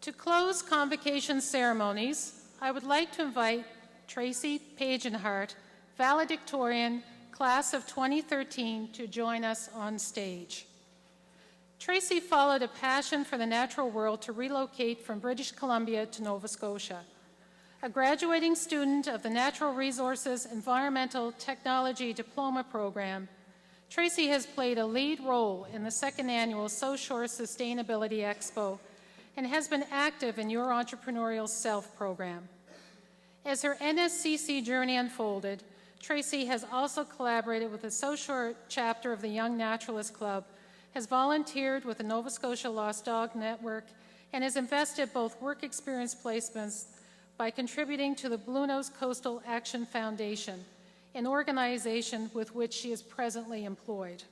To close Convocation ceremonies, I would like to invite Tracy Pagenhart, valedictorian, class of 2013, to join us on stage. Tracy followed a passion for the natural world to relocate from British Columbia to Nova Scotia. A graduating student of the Natural Resources Environmental Technology Diploma Program, Tracy has played a lead role in the second annual South Shore Sustainability Expo and has been active in Your Entrepreneurial Self program. As her NSCC journey unfolded, Tracy has also collaborated with the South Shore chapter of the Young Naturalist Club, has volunteered with the Nova Scotia Lost Dog Network, and has invested both work experience placements by contributing to the Bluenose Coastal Action Foundation, an organization with which she is presently employed.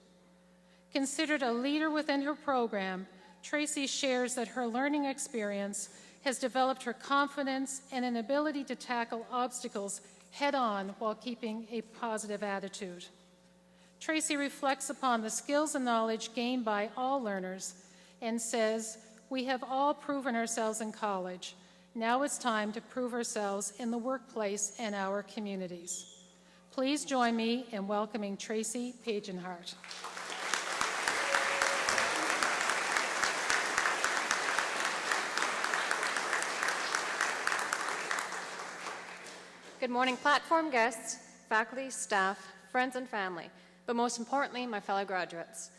Considered a leader within her program, Tracy shares that her learning experience has developed her confidence and an ability to tackle obstacles head-on while keeping a positive attitude. Tracy reflects upon the skills and knowledge gained by all learners and says, "We have all proven ourselves in college. Now it's time to prove ourselves in the workplace and our communities." Please join me in welcoming Tracy Pagenhart. Good morning, platform guests, faculty, staff, friends, and family, but most importantly, my fellow graduates.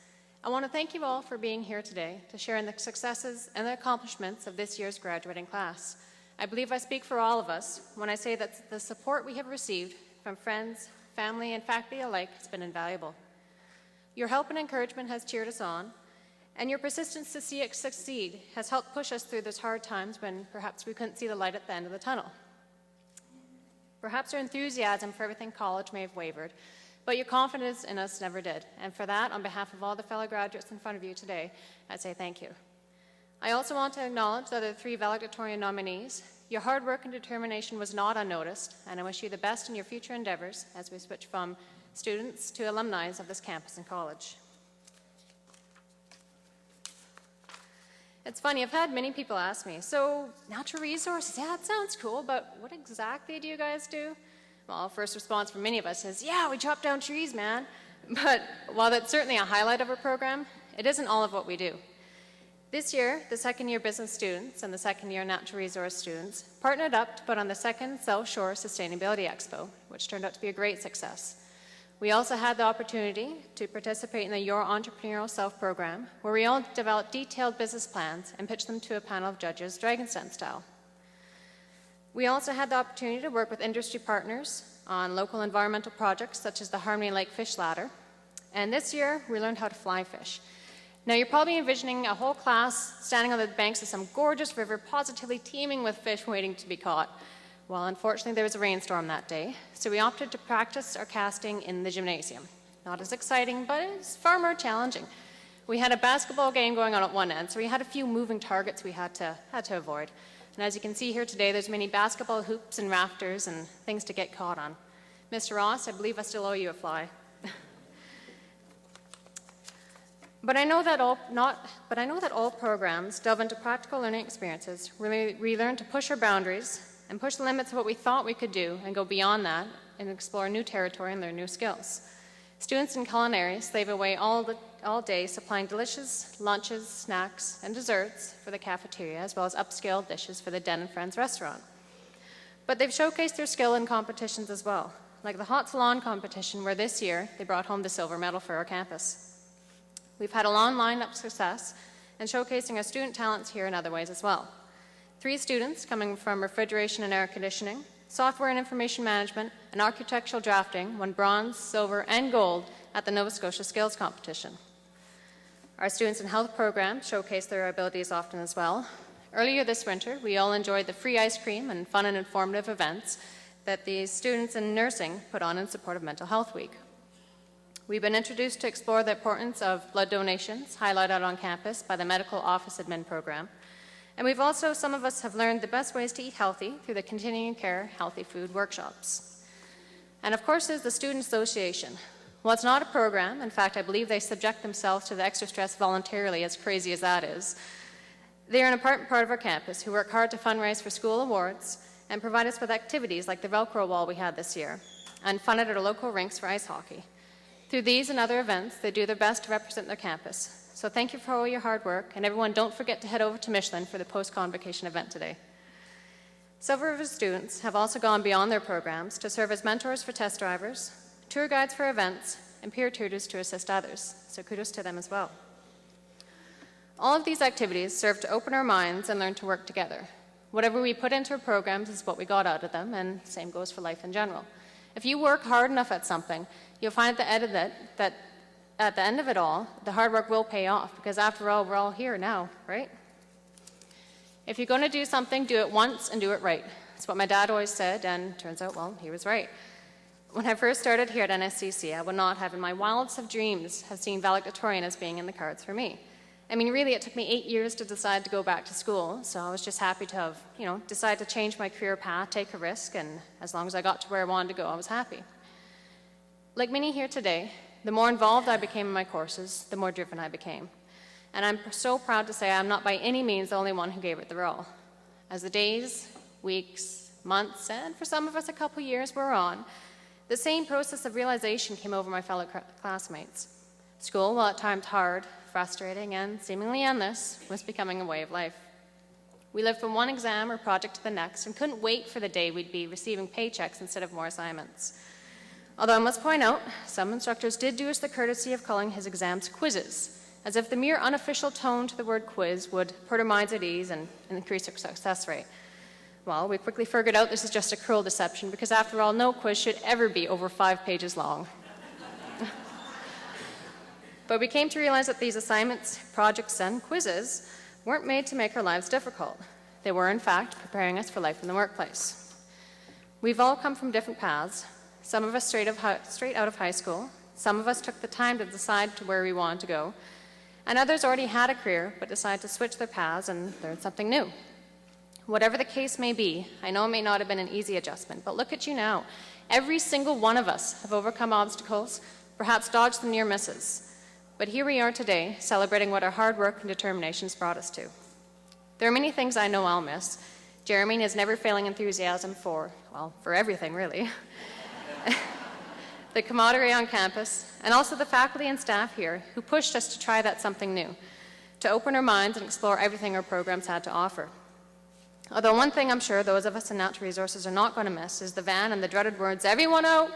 I want to thank you all for being here today to share in the successes and the accomplishments of this year's graduating class. I believe I speak for all of us when I say that the support we have received from friends, family, and faculty alike has been invaluable. Your help and encouragement has cheered us on, and your persistence to see it succeed has helped push us through those hard times when perhaps we couldn't see the light at the end of the tunnel. Perhaps your enthusiasm for everything college may have wavered, but your confidence in us never did. And for that, on behalf of all the fellow graduates in front of you today, I'd say thank you. I also want to acknowledge the other 3 valedictorian nominees. Your hard work and determination was not unnoticed, and I wish you the best in your future endeavors as we switch from students to alumni of this campus and college. It's funny, I've had many people ask me, so natural resources, yeah, that sounds cool, but what exactly do you guys do? Well, first response from many of us is, yeah, we chop down trees, man. But while that's certainly a highlight of our program, it isn't all of what we do. This year, the second-year business students and the second-year natural resource students partnered up to put on the second South Shore Sustainability Expo, which turned out to be a great success. We also had the opportunity to participate in the Your Entrepreneurial Self program, where we all developed detailed business plans and pitched them to a panel of judges, Dragon's Den style. We also had the opportunity to work with industry partners on local environmental projects such as the Harmony Lake Fish Ladder. And this year, we learned how to fly fish. Now, you're probably envisioning a whole class standing on the banks of some gorgeous river, positively teeming with fish waiting to be caught. Well, unfortunately, there was a rainstorm that day, so we opted to practice our casting in the gymnasium. Not as exciting, but it's far more challenging. We had a basketball game going on at one end, so we had a few moving targets we had to avoid. And as you can see here today, there's many basketball hoops and rafters and things to get caught on. Mr. Ross, I believe I still owe you a fly. But I know that all programs delve into practical learning experiences where we learn to push our boundaries and push the limits of what we thought we could do and go beyond that and explore new territory and learn new skills. Students in culinary slave away all day supplying delicious lunches, snacks, and desserts for the cafeteria, as well as upscale dishes for the Den and Friends restaurant. But they've showcased their skill in competitions as well, like the Hot Salon competition, where this year they brought home the silver medal for our campus. We've had a long lineup success and showcasing our student talents here in other ways as well. 3 students coming from refrigeration and air conditioning, software and information management, and architectural drafting won bronze, silver, and gold at the Nova Scotia Skills Competition. Our students in health programs showcase their abilities often as well. Earlier this winter, we all enjoyed the free ice cream and fun and informative events that the students in nursing put on in support of Mental Health Week. We've been introduced to explore the importance of blood donations, highlighted on campus by the Medical Office Admin program. And we've also, some of us have learned the best ways to eat healthy through the Continuing Care Healthy Food workshops. And of course, there's the Student Association. Well, it's not a program. In fact, I believe they subject themselves to the extra stress voluntarily, as crazy as that is. They are an important part of our campus who work hard to fundraise for school awards and provide us with activities like the Velcro wall we had this year and fun at our local rinks for ice hockey. Through these and other events, they do their best to represent their campus. So thank you for all your hard work, and everyone don't forget to head over to Michelin for the post-convocation event today. Several of our students have also gone beyond their programs to serve as mentors for test drivers, tour guides for events, and peer tutors to assist others. So kudos to them as well. All of these activities serve to open our minds and learn to work together. Whatever we put into our programs is what we got out of them, and same goes for life in general. If you work hard enough at something, you'll find at the end of it that at the end of it all, the hard work will pay off, because after all, we're all here now, right? If you're going to do something, do it once and do it right. That's what my dad always said, and turns out, well, he was right. When I first started here at NSCC, I would not have, in my wildest of dreams, have seen valedictorian as being in the cards for me. I mean, really, it took me 8 years to decide to go back to school, so I was just happy to have, decided to change my career path, take a risk, and as long as I got to where I wanted to go, I was happy. Like many here today, the more involved I became in my courses, the more driven I became. And I'm so proud to say I'm not by any means the only one who gave it their all. As the days, weeks, months, and for some of us a couple years were on, the same process of realization came over my fellow classmates. School, while at times hard, frustrating, and seemingly endless, was becoming a way of life. We lived from one exam or project to the next and couldn't wait for the day we'd be receiving paychecks instead of more assignments. Although I must point out, some instructors did do us the courtesy of calling his exams quizzes, as if the mere unofficial tone to the word quiz would put our minds at ease and increase our success rate. Well, we quickly figured out this is just a cruel deception, because after all, no quiz should ever be over 5 pages long. But we came to realize that these assignments, projects, and quizzes weren't made to make our lives difficult. They were, in fact, preparing us for life in the workplace. We've all come from different paths. Some of us straight out of high school. Some of us took the time to decide to where we wanted to go. And others already had a career but decided to switch their paths and learn something new. Whatever the case may be, I know it may not have been an easy adjustment, but look at you now. Every single one of us have overcome obstacles, perhaps dodged the near misses. But here we are today, celebrating what our hard work and determinations brought us to. There are many things I know I'll miss. Jeremy and his never-failing enthusiasm for everything, really. The camaraderie on campus, and also the faculty and staff here who pushed us to try that something new, to open our minds and explore everything our programs had to offer. Although one thing I'm sure those of us in natural resources are not going to miss is the van and the dreaded words, "Everyone out!"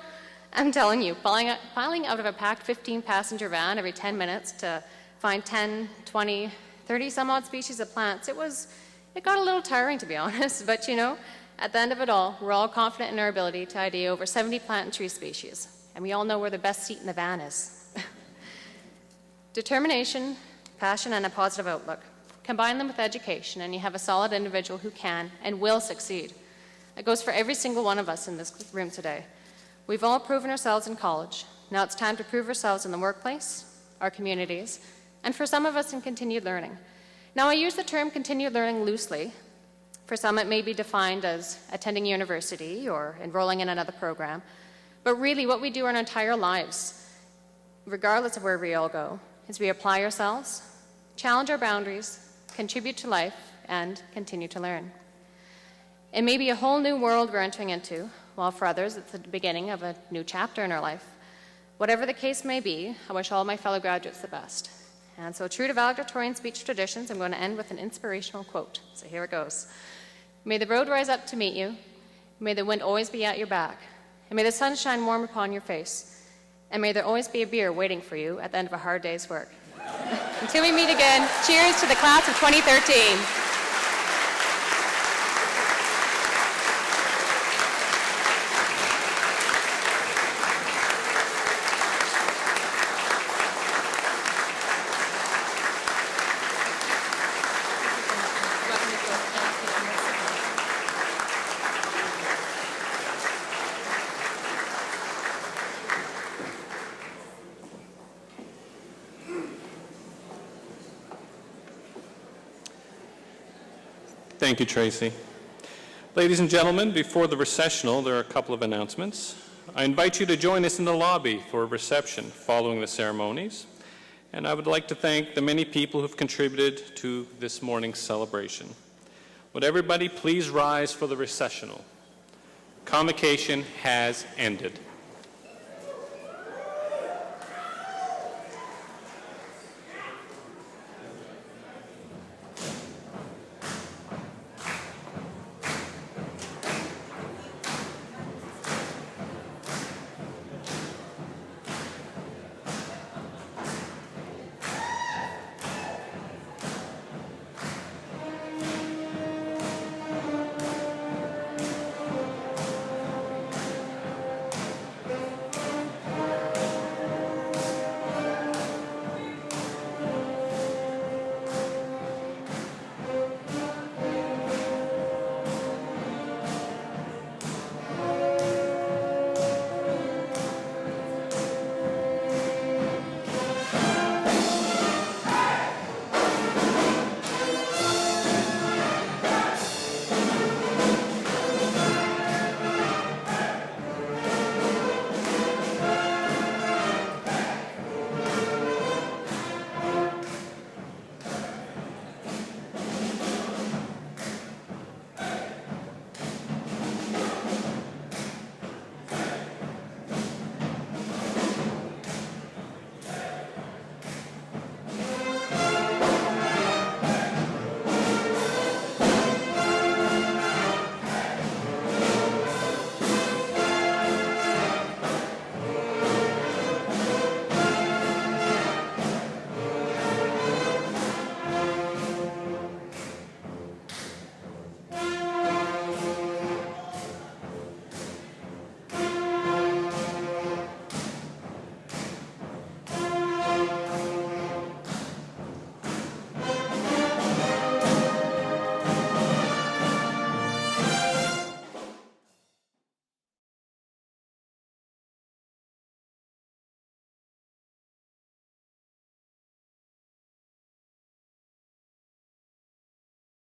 I'm telling you, piling out of a packed 15-passenger van every 10 minutes to find 10, 20, 30 some odd species of plants, it got a little tiring, to be honest, but at the end of it all, we're all confident in our ability to ID over 70 plant and tree species, and we all know where the best seat in the van is. Determination, passion, and a positive outlook. Combine them with education, and you have a solid individual who can and will succeed. It goes for every single one of us in this room today. We've all proven ourselves in college. Now it's time to prove ourselves in the workplace, our communities, and for some of us in continued learning. Now I use the term continued learning loosely. For some it may be defined as attending university or enrolling in another program, but really what we do our entire lives, regardless of where we all go, is we apply ourselves, challenge our boundaries, contribute to life, and continue to learn. It may be a whole new world we're entering into, while for others it's the beginning of a new chapter in our life. Whatever the case may be, I wish all my fellow graduates the best. And so true to valedictorian speech traditions, I'm going to end with an inspirational quote. So here it goes. May the road rise up to meet you. May the wind always be at your back. And may the sun shine warm upon your face. And may there always be a beer waiting for you at the end of a hard day's work. Until we meet again, cheers to the class of 2013. Thank you, Tracy. Ladies and gentlemen, before the recessional, there are a couple of announcements. I invite you to join us in the lobby for a reception following the ceremonies. And I would like to thank the many people who have contributed to this morning's celebration. Would everybody please rise for the recessional? Convocation has ended.